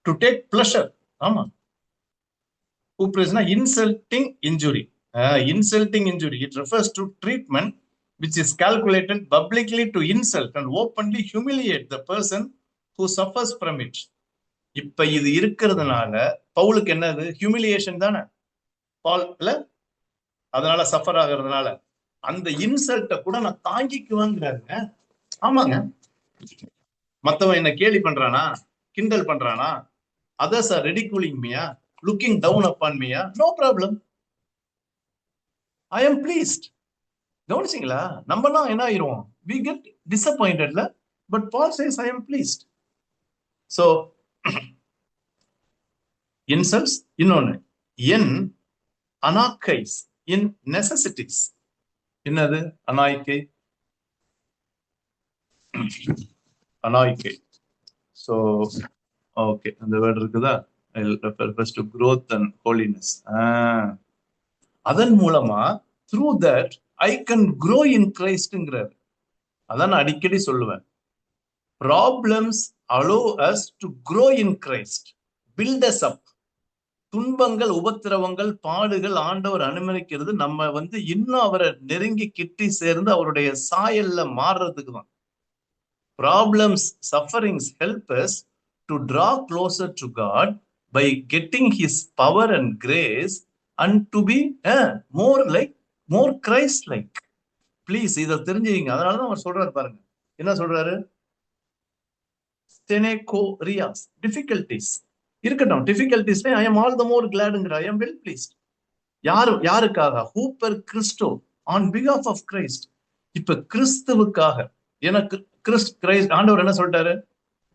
Speaker 1: to take pleasure. ஆமா, who person insulting injury. Insulting injury, it refers to treatment which is calculated publicly to insult and openly humiliate the person who suffers from it. இப்ப இது இருக்கிறதுனால பவுலுக்கு என்னது? Humiliation தானே பால்ல, அதனால suffer ஆகிறதுனால அந்த இன்சல்ட்ட கூட நான் தாங்கிக்குவேங்கிறாருங்க. ஆமாங்க, மத்தவன் என்ன கேலி பண்றானா, கிண்டல் பண்றானா, others are ridiculing me, looking down upon me, no problem, I am pleased. கவனிச்சிங்களா? நம்மலாம் என்ன ஆயிரும்? we get disappointed, but Paul says I am pleased. So insults. இன்னொன்னு, என் அனாக்கைஸ், in necessities. என்னது அனாய்க்கை? அனாய்க்கை. So okay, அந்த வேர்டு இருக்குதா? refers to growth and holiness. அதன் மூலமா through that I can grow in Christங்கிறார். அதான் நான் அடிக்கடி சொல்லுவேன், problems allow us to grow in Christ, build us up. துன்பங்கள், உபத்திரவங்கள், பாடுகள் ஆண்டவர் அனுமதிக்கிறது நம்ம இன்னும் அவரை நெருங்கி கிட்டி சேர்ந்து அவருடைய சாயல்ல மாறுறதுக்கு தான். Problems, sufferings help us to draw closer to God by getting his power and grace and to be more Christ-like. Please, இதை தெரிஞ்சுங்க. அதனாலதான் அவர் சொல்றாரு பாருங்க, என்ன சொல்றாரு? ஸ்டெனேகோரியாஸ், difficulties இருக்கட்டும், difficultiesல I am all the more glad-ங்கிற, I am well pleased. யாருக்காக? who per Christo, on behalf of Christ. இப்ப கிறிஸ்துவுக்காக, எனக்கு கிரைஸ்ட் ஆண்டவர் என்ன சொல்லிட்டாரு?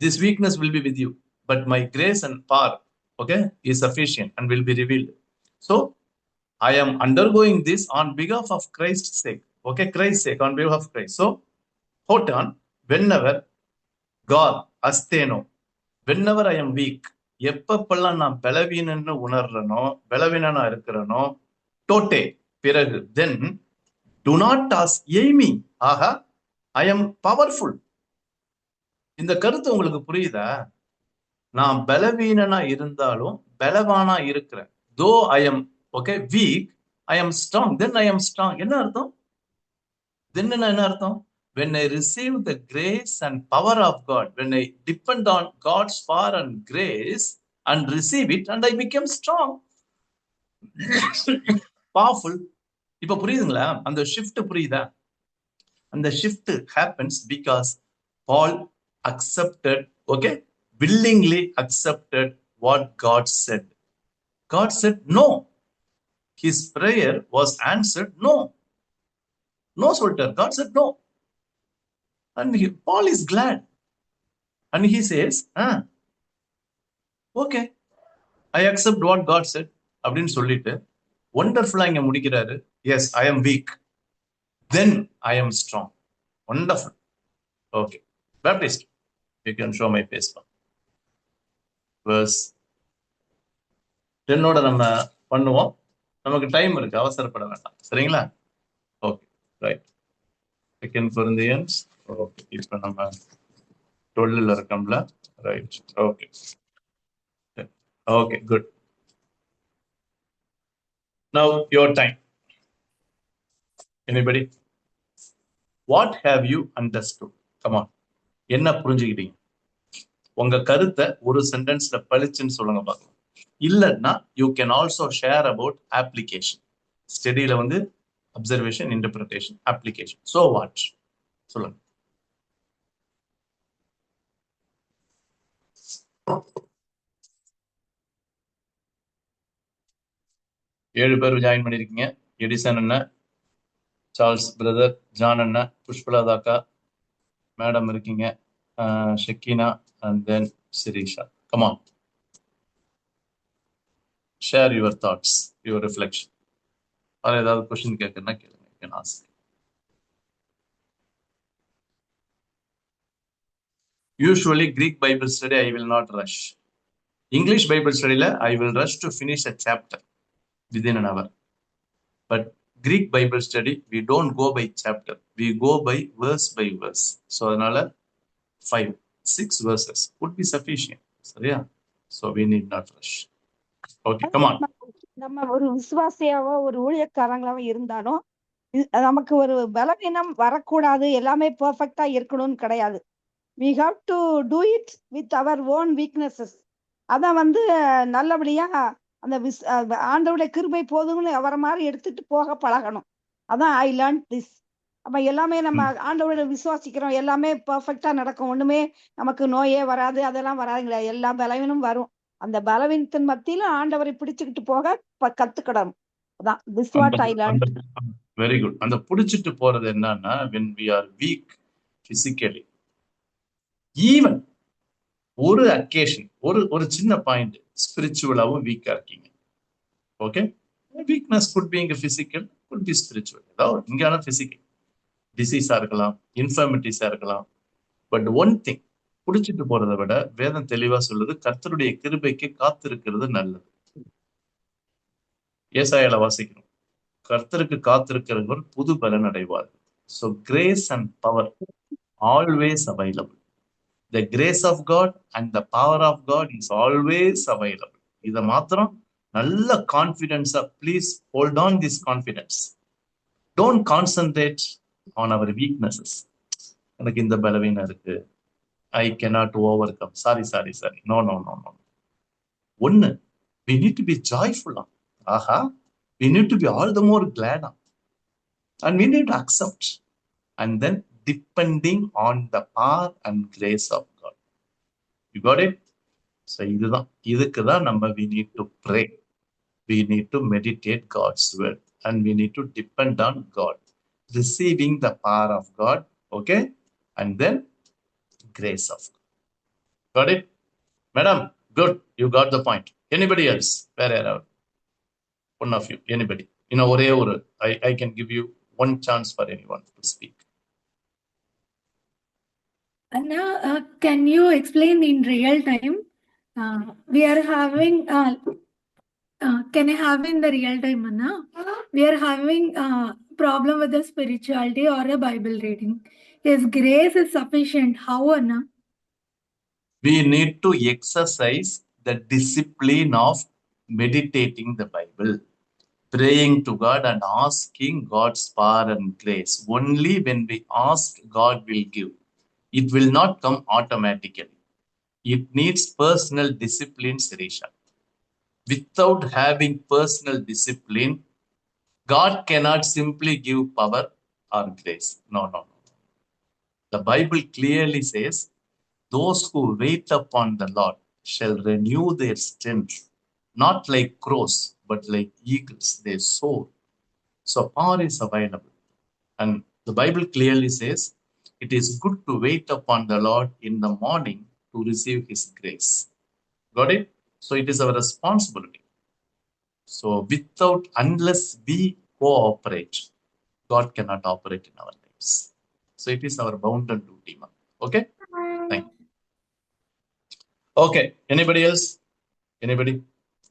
Speaker 1: this weakness will be with you, but my grace and power, okay, is sufficient and will be revealed. So I am undergoing this on behalf of Christ's sake. Okay, Christ's sake, on behalf of Christ. So hold on, whenever God, astheno, whenever I am weak, எப்பப்பெல்லாம் நான் பலவீனன்னு உணர்றனோ, பலவீனனா இருக்கிறனோ, டோட்டே பிறகு, then do not ask me. Aha, I am powerful. இந்த கருத்து உங்களுக்கு புரியுதா? நான் பலவீனனா இருந்தாலும் பலவானா இருக்கிறேன். though I am weak, I am strong. then I am strong. என்ன அர்த்தம்? then என்ன அர்த்தம்? when I receive the grace and power of God, when I depend on God's power and grace and receive it, and I become strong, powerful. இப்ப புரியுதுங்களா? அந்த shift புரியுதா? அந்த shift happens because Paul accepted, willingly accepted what God said. God said no. His prayer was answered no. No சொல்லிட்டார். God said no. And Paul is glad. And he says, okay, I accept what God said. அப்படின்னு சொல்லிட்டு wonderful இங்க முடிக்கிறாரு. Yes, I am weak. Then I am strong. Wonderful. Okay. Baptist, you can show my face now. Verse 10 நம்ம பண்ணுவோம். நமக்கு time இருக்கு, அவசரப்பட வேண்டாம். சரிங்களா? Okay, right. 2 Corinthians. ஓகே, இப்போ நம்ம 12ல இருக்கோம்ல. Right. Okay. Okay, good. Now your time. Anybody? What have you understood? Come on. என்ன புரிஞ்சுக்கிட்டீங்க? உங்க கருத்தை ஒரு சென்டென்ஸ்ல பளிச்சுன்னு சொல்லுங்க பார்க்கலாம். இல்லைன்னா you can also share about application. ஸ்டடியில வந்து observation, interpretation, application. So what சொல்லுங்க. ஏழு பேர் ஜாயின் பண்ணிருக்கீங்க. எடிசன் அண்ணன், சார்ல்ஸ் பிரதர், ஜான் அண்ணன், புஷ்பலதாக்கா, மேடம் இருக்கீங்க, ஷக்கீனா, and then Sirisha. Come on, share your thoughts, your reflection. வேற ஏதாவது கொஸ்டின் கேட்கணும்னா கேளுங்க. You can ask. Usually Greek Bible study I will not rush. English Bible study I will rush to finish a chapter within an hour. But Greek Bible study we don't go by chapter, we go by verse. So அதனால 5-6 verses would be sufficient. சரியா? So we need not rush. Okay, come on.
Speaker 6: நம்ம ஒரு விசுவாசியாவோ ஒரு ஊழியக்காரங்களாவோ இருந்தாலும் நமக்கு ஒரு பலவீனம் வரக்கூடாது, எல்லாமே பெர்ஃபெக்டா இருக்கணும்னு கிடையாது. we have to do it with our own weaknesses. அத வந்து நல்லபடியா அந்த ஆண்டவருடைய கிருபை போதும்னு அவரை மாதிரி எடுத்துட்டு போக பழகணும். அதான் ஐ லேர்ன் திஸ். அப்ப எல்லாமே நம்ம ஆண்டவரை விசுவாசிக்கிறோம், எல்லாமே பெர்ஃபெக்டா நடக்கும், ஒண்ணுமே நமக்கு நோயே வராது, அதெல்லாம் வராதுங்களா, எல்லா பலவீனமும் வரும். அந்த பலவீனத்தின் மத்தியில ஆண்டவரை பிடிச்சுக்கிட்டு போக கத்துக்கிடணும். அதான் this what I learn.
Speaker 1: Very good. அந்த பிடிச்சிட்டு போறது என்னன்னா, when we are weak physically, even ஒரு அக்கேஷன், ஒரு சின்ன பாயிண்ட் ஸ்பிரிச்சுவலாவும் வீக்கா இருக்கீங்க. ஓகே, வீக்னஸ் குட் பி இங்க பிசிக்கல், குட் பி ஸ்பிரிச்சுவல். ஏதாவது இங்கான பிசிக்கல் டிசீஸா இருக்கலாம், இன்ஃபர்மிட்டிஸா இருக்கலாம். பட் ஒன் திங், புடிச்சிட்டு போறதை விட வேதம் தெளிவா சொல்லுது, கர்த்தருடைய கிருபைக்கு காத்திருக்கிறது நல்லது. ஏசாயால வாசிக்கணும், கர்த்தருக்கு காத்திருக்கிறவர் புது பலன் அடைவார். So grace and power always available. The grace of God and the power of God is always available. இத மாத்திரம் நல்ல கான்ஃபிடன்ஸா, please hold on this confidence. Don't concentrate on our weaknesses. எனக்கு இந்த பலவீனம் இருக்கு, I cannot overcome. Sorry. No. ஒன்னு, we need to be joyful. ஆஹா, we need to be all the more glad. And we need to accept. And then depending on the power and grace of God. You got it? So இதுக்குதான் நம்ம we need to pray. We need to meditate God's word. And we need to depend on God. Receiving the power of God. Okay? And then grace of God. Got it? Madam, good. You got the point. Anybody else? Where? One of you. Anybody? ஒரே ஒரு, I can give you one chance for anyone to speak.
Speaker 5: Anna, can you explain in real time? We are having, can I have in the real time, Anna? We are having a problem with the spirituality or a Bible reading. His grace is sufficient. How, Anna?
Speaker 1: We need to exercise the discipline of meditating the Bible, praying to God and asking God's power and grace. Only when we ask, God will give. It will not come automatically. It needs personal discipline, Sirisha. Without having personal discipline, God cannot simply give power or grace. No. The Bible clearly says, those who wait upon the Lord shall renew their strength, not like crows, but like eagles. They soar. So power is available. And the Bible clearly says, it is good to wait upon the Lord in the morning to receive His grace. Got it? So it is our responsibility. So unless we cooperate, God cannot operate in our lives. So it is our bounden duty. Okay? Thank you. Okay. Anybody else? Anybody?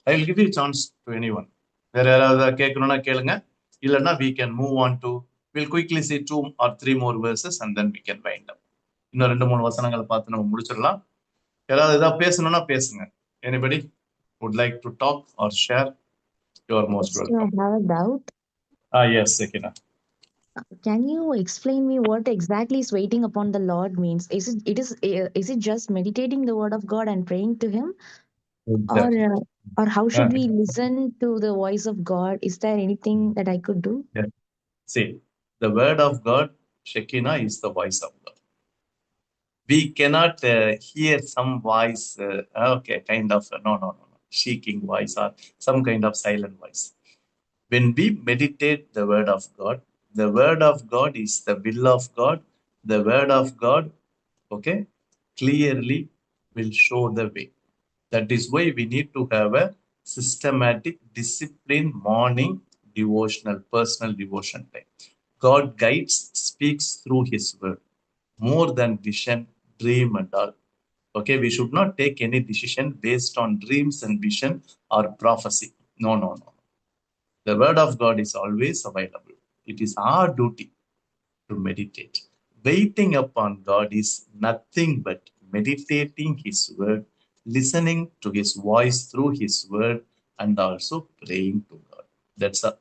Speaker 1: I will give you a chance to anyone. There are கேட்கணும்னா கேளுங்க. இல்லைன்னா we can move on to, we'll quickly see 2 or 3 more verses and then we can wind up. இன்னும் 2-3 வசனங்களை பார்த்து நம்ம முடிச்சிடலாம். யாராவது ஏதாவது பேசணும்னா பேசுங்க. Anybody would like to talk or share? You are most welcome.
Speaker 4: I have a doubt.
Speaker 1: Yes, Sekina.
Speaker 4: Can you explain me what exactly is waiting upon the Lord means? Is it just meditating the word of God and praying to Him, or
Speaker 1: Exactly.
Speaker 4: or how
Speaker 1: Uh,
Speaker 4: should we listen to the voice of God? Is there anything that I could do?
Speaker 1: yeah. See, the word of God, Shekinah, is the voice of God. We cannot hear some voice, kind of, no, shrieking voice or some kind of silent voice. When we meditate the word of God is the will of God. The word of God, okay, clearly will show the way. That is why we need to have a systematic, disciplined morning devotional, personal devotion time. God guides, speaks through His word, more than vision, dream, and all. Okay, we should not take any decision based on dreams and vision or prophecy. No. The word of God is always available. It is our duty to meditate. Waiting upon God is nothing but meditating His word, listening to His voice through His word, and also praying to God. That's all.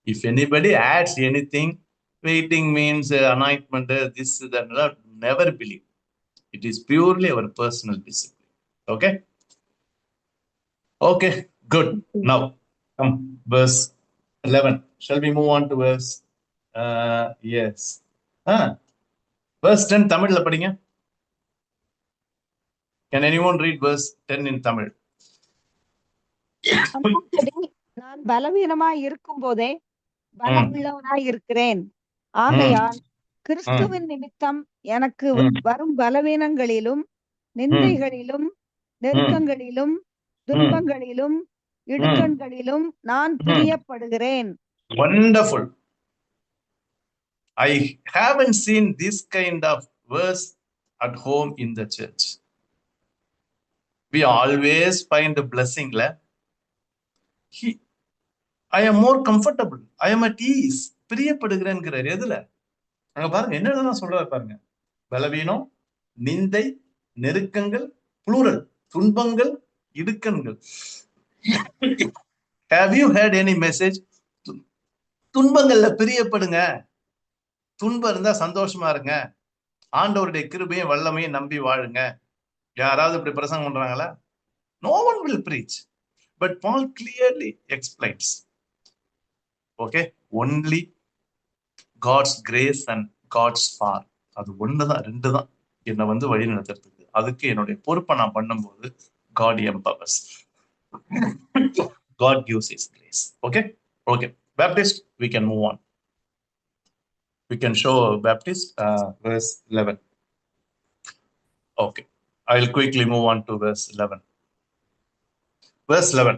Speaker 1: If anybody adds anything, waiting means anointment, this, that, never believe. It is purely our personal discipline. Okay? Okay, good. Now, come, verse 11. Shall we move on to verse? Yes. Verse 10, Tamil la padinga. Can anyone read verse 10 in Tamil?
Speaker 6: அந்தபடி நான் பலவீனமாய் இருக்கும் போதே பலமுள்ளவனாய் இருக்கிறேன். ஆகையால் கிறிஸ்துவின் நிமித்தம் எனக்கு வரும் பலவீனங்களிலும், நிந்தைகளிலும், நெருக்கங்களிலும், துன்பங்களிலும், இடுக்கண்களிலும் நான் பிரியப்படுகிறேன்.
Speaker 1: Wonderful. I haven't seen this kind of verse at home in the church. We always find a blessing. I am more comfortable. I am at ease. பிரியப்படுகிறேன்கிறார். எதுல? அங்க பாருங்க, என்னதான் சொல்றாரு பாருங்க. பலவீனம், நிந்தை, நெருக்கங்கள், plural, துன்பங்கள், இடுக்கண்கள். Have you heard any message? துன்பங்கள்ல பிரியப்படுங்க. துன்பம் இருந்தா சந்தோஷமா இருங்க. ஆண்டவருடைய கிருபையும் வல்லமையும் நம்பி வாழுங்க. யாராவது இப்படி பிரசங்கம் பண்றாங்களா? No one will preach. But Paul clearly explains. Okay, only God's grace and God's power. அது ஒண்ணுதான், ரெண்டு தான் என்னை வழி நடத்துறதுக்கு. அதுக்கு என்னுடைய பொறுப்பை நான் பண்ணும்போது God empowers. God gives His grace. Okay. Baptist, we can move on. We can show Baptist verse 11. Okay, I'll quickly move on to verse 11. Verse 11.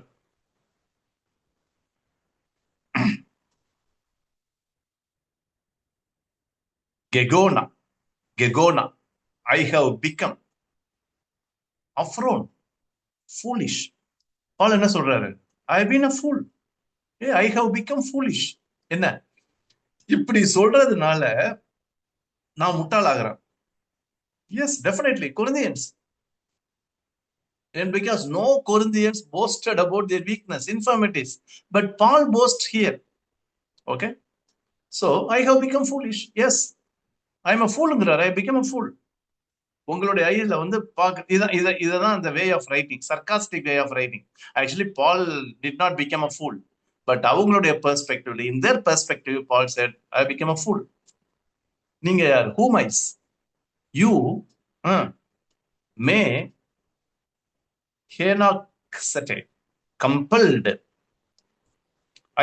Speaker 1: Gegona, I have become Afron, foolish. Paul என்ன சொல்றாரு? I have been a fool. I have become foolish. என்ன இப்படி சொல்றதுனால நான் முட்டாளாகிறேன். Yes, definitely. Corinthians. And because no Corinthians boasted about their weakness, infirmities. But Paul boasts here. Okay. So, I have become foolish. Yes. I am a fool. I become a fool. உங்களுடைய ஐயில இதுதான் the way of writing, sarcastic way of writing. Actually, Paul did not become a fool. But அவங்களுடைய perspective, in their perspective, Paul said, I became a fool. நீங்க யார்? Whom is? You may compelled.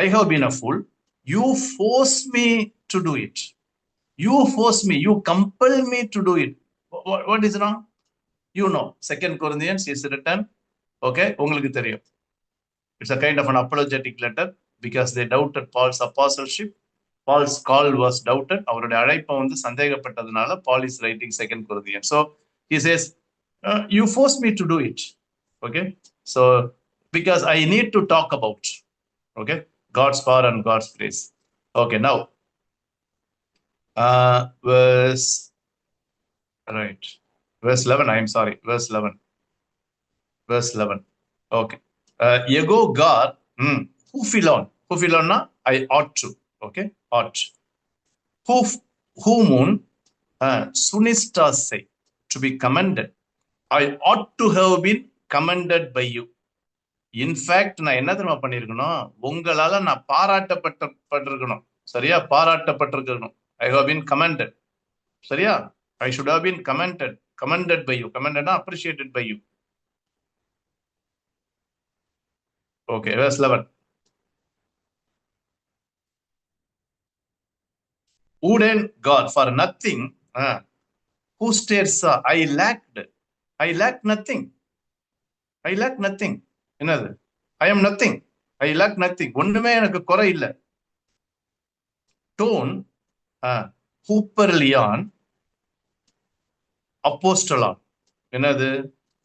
Speaker 1: I have been a fool. You force me to do it. You force me. You compel me to do it. What is wrong? You know, 2 Corinthians is written. Okay, உங்களுக்கு தெரியும். It's a kind of an apologetic letter because they doubted Paul's apostleship. Paul's call was doubted. அவருடைய அழைப்பை சந்தேகப்பட்டதுனால Paul is writing 2 Corinthians. So he says, you force me to do it. Okay, so because I need to talk about, okay, God's power and God's grace. Okay, now verse 11. I am sorry, verse 11. Okay, ego God, who feel on? I ought to. Okay, ought. whom sunistase to be commended. I ought to have been commended by you. In fact நான் என்ன தெரியுமா பண்ணிருக்கணும், உங்களால நான் பாராட்டப்பட்டிருக்கணும். சரியா? பாராட்டப்பட்டிருக்கணும். I have been commended. சரியா? I should have been commended by you. கமெண்டட்னா appreciated by you. Okay, verse 11. Wouldn't God for nothing who stares I lacked nothing. I lack nothing. என்னது? I am nothing. I lack nothing. ஒண்ணுமே எனக்கு குறை இல்லை. Tone ஹூப்பர்லியான் அப்போஸ்டலான். என்னது?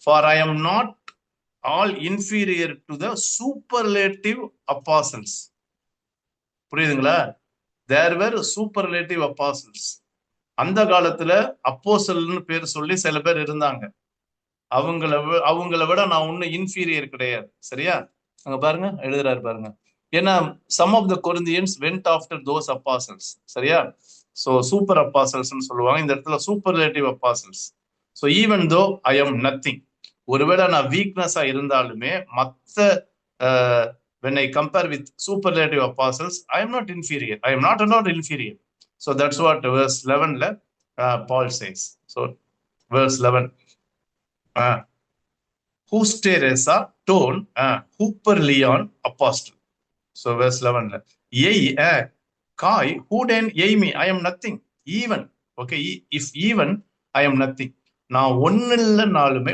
Speaker 1: For I am not all inferior to the superlative apostles. புரியுதுங்களா? There were superlative apostles. அந்த காலத்துல அப்போஸ்தலன்னு பேர் சொல்லி சில பேர் இருந்தாங்க. அவங்கள விட நான் ஒன்னும் இன்ஃபீரியர் கிடையாது. சரியா? அங்க பாருங்க, எழுதுறாரு பாருங்க. ஏன்னா some of the Corinthians went after those apostles. சரியா? So super apostles சொல்லுவாங்க. இந்த இடத்துல superlative apostles. So even though I am nothing, ஒருவேளை நான் வீக்னஸா இருந்தாலுமே மத்த when I compare with superlative apostles, I am not inferior. I am not inferior. So that's what verse 11 Paul says. So verse 11. Husteresa tone Hooperlion apostle. So verse 11. Yea, kai, who then yea me? I am nothing. Even. Okay, if even I am nothing. நான் ஒன்னில்லைனாலுமே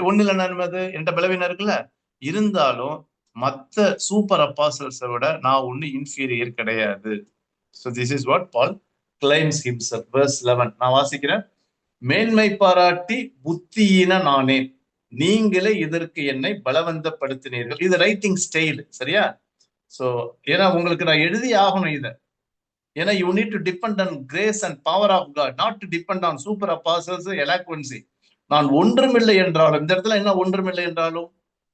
Speaker 1: என்ற பலவீனம் இருக்குல்ல, இருந்தாலும் மற்ற super அப்பாசல்ஸை விட நான் ஒன்னு inferior கிடையாது. So this is what Paul claims himself. Verse 11. நான் வாசிக்கிறேன். மேன்மை பாராட்டி புத்தியின நானே, நீங்களே இதற்கு என்னை பலவந்தப்படுத்தினீர்கள். இது ரைட்டிங் ஸ்டைல். சரியா? சோ ஏன்னா உங்களுக்கு நான் எழுதி ஆகணும் இதை. ஏன்னா you need to depend on grace and power of God, not to depend on super apostles eloquence. நான் ஒன்றுமில்லை என்றாலும், இந்த இடத்துல என்ன ஒன்றுமில்லை என்றாலும்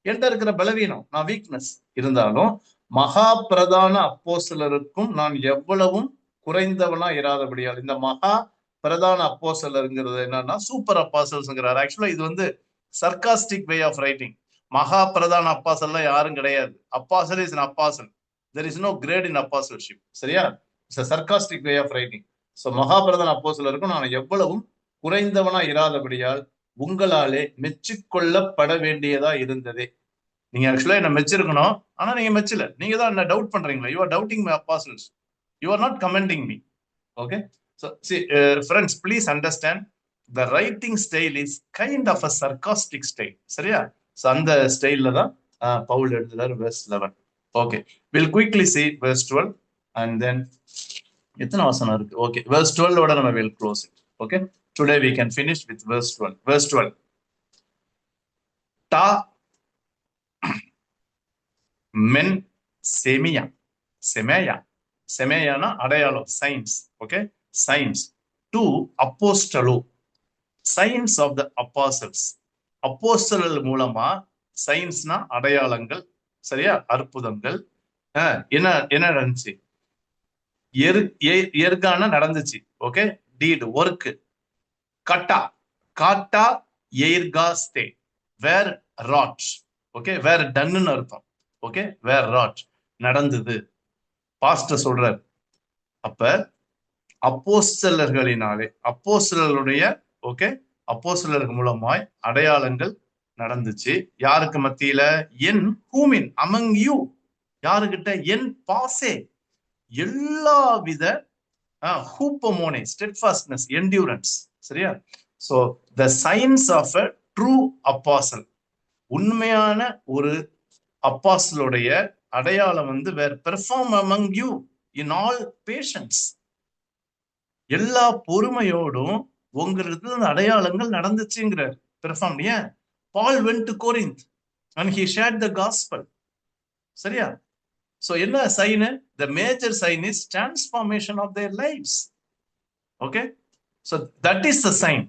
Speaker 1: என்கிட்ட இருக்கிற பலவீனம், நான் வீக்னஸ் இருந்தாலும் மகா பிரதான அப்போஸ்தலருக்கும் நான் எவ்வளவும் குறைந்தவனா இராதபடியால். இந்த மகா பிரதான அப்போஸ்தலருங்கிறது என்னன்னா சூப்பர் அப்பாசல்ஸ்ங்கிறார். ஆக்சுவலா இது வந்து சர்காஸ்டிக் வே ஆஃப் ரைட்டிங். மகா பிரதான அப்பாசல்லாம் யாரும் கிடையாது. Apostle is an apostle. There is no grade in apostleship. சரியா? It's a sarcastic way of writing. So மகா பிரதான அப்போஸ்தலருக்கும் நான் எவ்வளவும் குறைந்தவனா இராதபடியால் உங்களாலே மெச்சிக்கொள்ளப்பட வேண்டியதா இருந்ததே. நீங்க ஆக்சுவலா என்ன மெச்சிருக்கணும், ஆனா நீங்க மெச்சல. நீங்க தான் என்ன டவுட் பண்றீங்களா? You are doubting my apostles. You are not commending me. Okay? So see, friends, please understand, the writing style is kind of a sarcastic style. சரியா? So அந்த ஸ்டைல்ல தான் பவுல் எழுதுறாரு verse 11. Okay, we'll quickly see verse 12 and then எத்தனை வசனம் இருக்கு? Okay, verse 12 ஓட நம்ம will close it. Okay, today we can finish with verse 12. Verse 12. Ta men செமேயானா அடையாளம், சைன்ஸ். Okay, signs. டு அப்போஸ்டலோ, சைன்ஸ் ஆஃப் த அப்போஸ்டல்ஸ். அப்போஸ்தலர்கள் மூலமா சைன்ஸ்னா அடையாளங்கள். சரியா? அற்புதங்கள். என்ன நடந்துச்சு? எர்கான நடந்துச்சு. ஓகே, டீட், ஒர்க். காட்டா எர்காஸ்தே, வேர் ராட். ஓகே, வேர் டன்னு அர்த்தம். ஓகே, வேர் ராட், நடந்தது. பாஸ்டர் சொல்றார். அப்ப அப்போஸ்தலர்களினாலே, அப்போஸ்தலருடைய ஓகே அப்போஸ்தலர்கள் மூலமாய் அடையாளங்கள் நடந்துச்சு. யாருக்கு மத்தியில? என் ஹூமின் அமங் யூ. யாருகிட்ட? என் பாசே, எல்லாவித ஹூப்பமோனே, ஸ்டெட்ஃபாஸ்ட்னஸ், என்டியூரன்ஸ். சரியா? So the signs of a true apostle, உண்மையான ஒரு அப்பாசலுடைய அடையாளம் வந்து were perform among you in all patience. எல்லா பொறுமையோடும் உங்களுக்கு அந்த அடையாளங்கள் நடந்துச்சுங்கிறார். பெர்ஃபார்ம். ஏன்? Paul went to Corinth and he shared the gospel. சரியா? சோ என்ன sign? the major sign is transformation of their lives. okay, so that is the sign.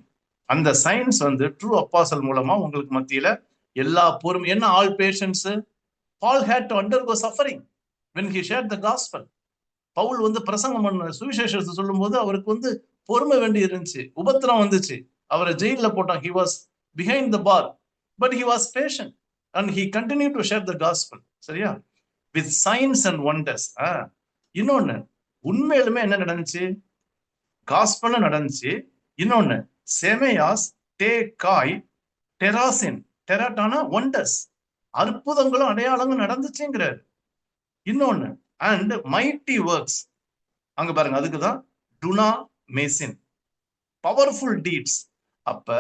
Speaker 1: அந்த சைன்ஸ் வந்து ட்ரூ அப்பாசல் மூலமா உங்களுக்கு மத்தியில எல்லா பொறுமை. என்ன? All patience. Paul had to undergo suffering when he shared the gospel. Paul வந்து பிரசங்கம் பண்ண சுவிசேஷத்தை சொல்லும் போது அவருக்கு வந்து பொறுமை வேண்டி இருந்துச்சு, உபத்திரம் வந்துச்சு, அவரை ஜெயில போட்டான். he was behind the bar but he was patient and he continued to share the gospel. சரியா? with signs and wonders. இன்னொன்னு உண்மையிலுமே என்ன நடந்துச்சு? காஸ்பல் நடந்துச்சு. இன்னொன்னு செமையாஸ் டே காய் டெராசின் டெராட்டானா ஒண்டர்ஸ், அற்புதங்களும் அடையாளங்களும் நடந்துச்சுங்கிறார். இன்னொன்னு அண்ட் மைட்டி ஒர்க்ஸ், அங்க பாருங்க, அதுக்குதான் டுனா மேசின், பவர்ஃபுல் டீட்ஸ். அப்ப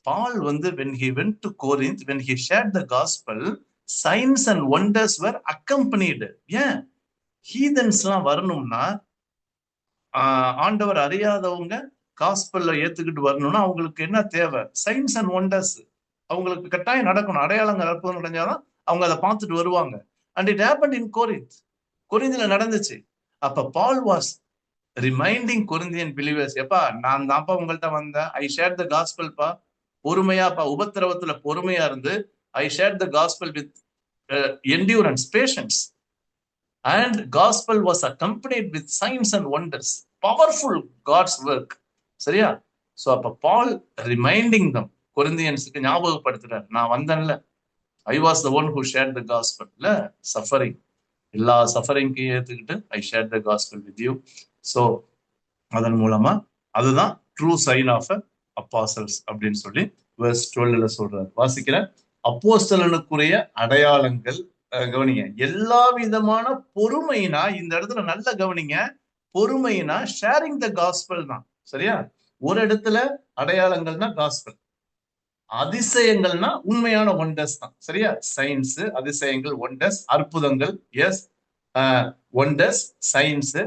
Speaker 1: பால் வந்து when he went to Corinth, when he shared the gospel, signs and wonders were accompanied. ஏன் heathens எல்லாம் வரணும்னா, ஆண்டவர் அறியாதவங்க காஸ்பல்ல ஏத்துக்கிட்டு வரணும்னா அவங்களுக்கு என்ன தேவை? சயின்ஸ் அண்ட் ஒண்டர்ஸ் அவங்களுக்கு கட்டாயம் நடக்கணும். அடையாளங்கள் அற்புதம் நடந்தாதான் அவங்க அதை பார்த்துட்டு வருவாங்க. And it happened in Corinth. கொரிந்தில நடந்துச்சு. அப்ப Paul was reminding Corinthian believers, எப்பா நான் தான்ப்பா உங்கள்கிட்ட வந்தேன், ஐ ஷேர் த காஸ்பல்பா, பொறுமையாப்பா, உபத்திரவத்துல பொறுமையா இருந்து ஐ share the gospel with endurance, patience, and gospel was accompanied with signs and wonders, powerful God's work. சரியா? சோ அப்ப பால் ரிமைண்டிங் தம், கொரிந்தியன்ஸுக்கு ஞாபகப்படுத்துறார், நான் வந்தேன்ல, I was the one who share the gospel. இல்ல சஃபரிங், எல்லா சஃபரிங்க்கு ஏத்துக்கிட்டு I share the gospel with you. So அதன் மூலமா அதுதான் ட்ரூ சைன் ஆஃப் அப்போஸ்தலர்ஸ் அப்படின்னு சொல்லி வெர்ஸ் 12ல சொல்றாரு. வாசிக்கிறேன். அப்போஸ்தலனுக்குரிய அடையாளங்கள், கவனிங்க, எல்லா விதமான பொறுமைனா, இந்த இடத்துல நல்ல கவனிங்க, பொறுமைனா ஷேரிங் த காஸ்பல் தான். சரியா? ஒரு இடத்துல அடையாளங்கள்னா காஸ்பல், அதிசயங்கள்னா உண்மையான ஒண்டர்ஸ் தான். சரியா? சயின்ஸ், அதிசயங்கள், ஒண்டர்ஸ், அற்புதங்கள், எஸ், ஒண்டர்ஸ், சயின்ஸ்,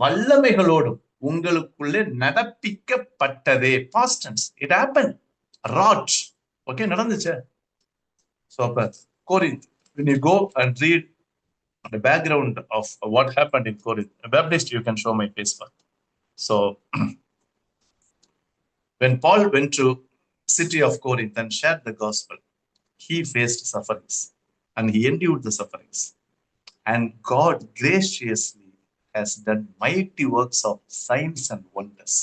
Speaker 1: வல்லமைகளோடும் உங்களுக்குள்ளே நடப்பிக்கப்பட்டதே, past tense, it happen, right, okay, நடந்துச்சு. So அப்ப Corinth, when you go and read the background of what happened in Corinth, Baptist, you can show my Facebook. So when Paul went to city of Corinth and shared the gospel, he faced sufferings and he endured the sufferings, and God graciously has done mighty works of signs and wonders.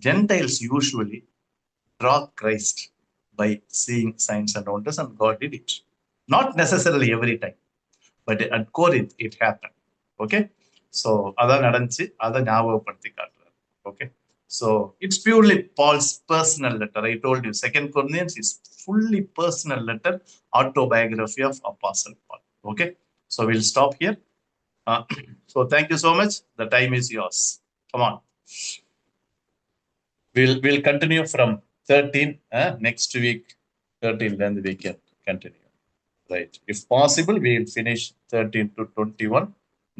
Speaker 1: Gentiles usually draw Christ by seeing signs and wonders, and God did it. Not necessarily every time, but at Corinth it happened. Okay, so அதான் நடந்துச்சு, அதை ஞாபகப்படுத்தி காட்டுறாரு. Okay, so it's purely Paul's personal letter. I told you 2 Corinthians is fully personal letter, autobiography of Apostle Paul. Okay, so we'll stop here. So thank you so much. The time is yours. Come on, we'll continue from 13 next week. 13 then we can continue, right? If possible, we will finish 13 to 21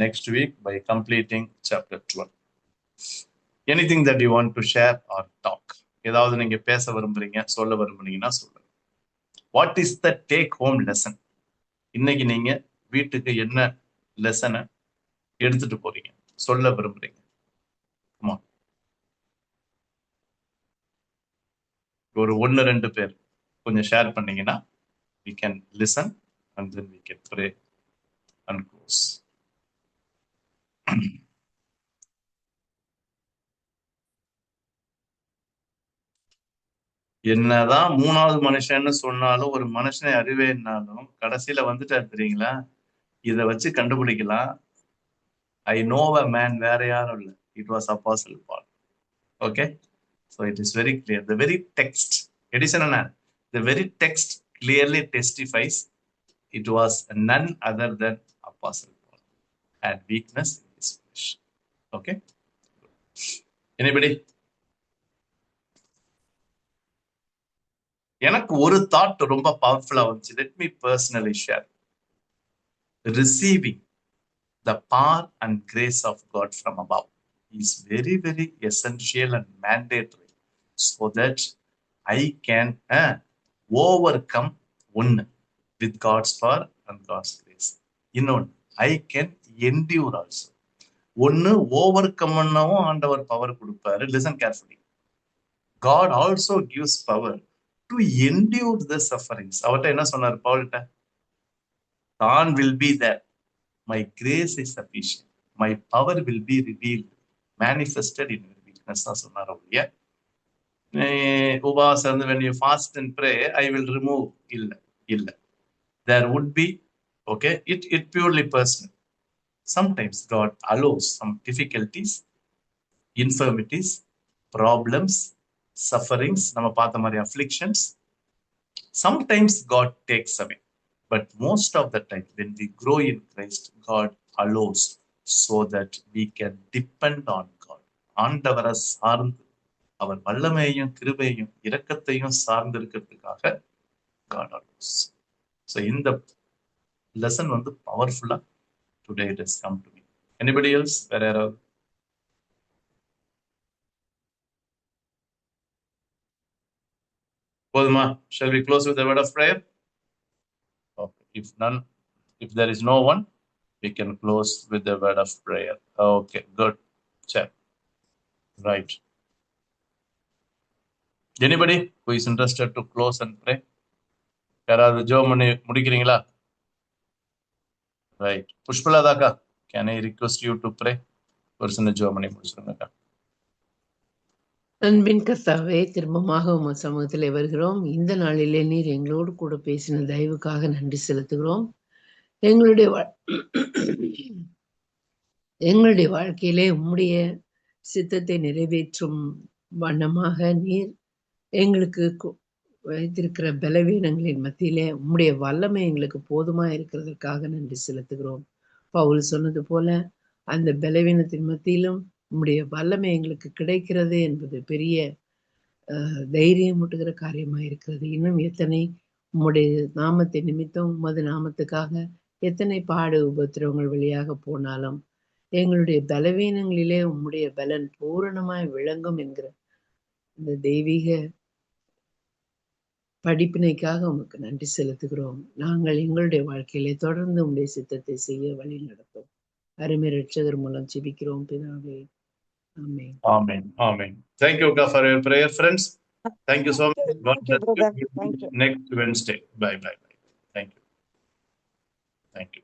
Speaker 1: next week by completing chapter 12. Anything that you want to share or talk, ஏதாவது நீங்க பேச விரும்புறீங்க, சொல்ல விரும்புறீங்கன்னா சொல்லுங்க. What is the take home lesson? இன்னைக்கு நீங்க வீட்டுக்கு என்ன லெசனை எடுத்துட்டு போறீங்க, சொல்ல விரும்புறீங்க? Come on. ஒரு 1-2 பேர் கொஞ்சம் ஷேர் பண்ணீங்கன்னா we can listen and then we can pray and close. என்னதான் 3வது மனுஷன்னு சொன்னாலும், ஒரு மனுஷனை அறிவேன்னாலும் கடைசியில வந்துட்டாரு தெரியுங்களா? இத வச்சு கண்டுபிடிக்கலாம். ஐ நோ அ மேன், வேற யாரும் இல்லை, இட் வாஸ் அப்போஸ்தலர் Paul. Okay, so it is very clear. The very text, the very text clearly testifies it was none other than Apostle Paul had weakness in his flesh. Okay, anybody? எனக்கு ஒரு thought ரொம்ப பவர்ஃபுல்லா வந்துச்சு. Let me personally share. Receiving the power and grace of God from above is very, very essential and mandatory, so that I can overcome one with God's power and God's grace. இன்னொன்று, I can endure also. ஒன்னு overcome பண்ணவும் ஆண்டவர் power கொடுப்பாரு. Listen carefully. God also gives power to endure the sufferings. அவர்கிட்ட என்ன சொன்னார் பவுல்கிட்ட? God will be there. My grace is sufficient. my power will be revealed, manifested in your weakness. சொன்னார் இல்லையா? உபவாசம் when you fast and pray, I will remove. இல்ல. There would be, okay, it purely personal. Sometimes God allows some difficulties, infirmities, problems, sufferings, நம்ம பார்த்த மாதிரி afflictions. Sometimes God takes away. But most of the time, when we grow in Christ, God allows so that we can depend on God. ஆண்டவரை சார்ந்து அவர் வல்லமையையும் கிருபையையும் இரக்கத்தையும் சார்ந்து இருக்கிறதுக்காக God allows. So இந்த lesson வந்து பவர்ஃபுல்லா today it has come to me. Anybody else? வேற யாராவது? போதுமா? Shall we close with a word of prayer? Okay. If there is no one, we can close with a word of prayer. Okay, good. Check. Right. Anybody who is interested to close and pray? யாராவது ஜெபம் பண்ணி முடிக்கிறீங்களா? Right. புஷ்பலதாக்கா, can I request you to pray? ஒரு சின்ன ஜெபம் பண்ணி முடிச்சிருங்கக்கா.
Speaker 3: அன்பின் கர்த்தாவே, திரும்பமாக உமது சமூகத்திலே வருகிறோம். இந்த நாளிலே நீர் எங்களோடு கூட பேசின தயவுக்காக நன்றி செலுத்துகிறோம். எங்களுடைய வாழ்க்கையிலே உம்முடைய சித்தத்தை நிறைவேற்றும் வண்ணமாக நீர் எங்களுக்கு வைத்திருக்கிற பலவீனங்களின் மத்தியிலே உம்முடைய வல்லமை எங்களுக்கு போதுமா இருக்கிறதற்காக நன்றி செலுத்துகிறோம். பவுல் சொன்னது போல அந்த பலவீனத்தின் மத்தியிலும் உம்முடைய வல்லமை எங்களுக்கு கிடைக்கிறது என்பது பெரிய தைரியம் ஊட்டுகிற காரியமாக இருக்கிறது. இன்னும் எத்தனை உம்முடைய நாமத்தை நிமித்தம் உமது நாமத்துக்காக எத்தனை பாடு உபத்திரவங்கள் வழியாக போனாலும் எங்களுடைய பலவீனங்களிலே உம்முடைய பலன் பூரணமாய் விளங்கும் என்கிற இந்த தெய்வீக படிப்பினைக்காக உமக்கு நன்றி செலுத்துகிறோம். நாங்கள் எங்களுடைய வாழ்க்கையிலே தொடர்ந்து உம்முடைய சித்தத்தை செய்ய வழி நடத்தும். அருமை ரட்சகர் மூலம் ஜெபிக்கிறோம் பிதாவே. Amen.
Speaker 1: Amen. Amen. Thank you, Akka, for your prayer, friends. Thank you so much. God bless you.
Speaker 6: Thank you.
Speaker 1: Next Wednesday. Bye. Thank you.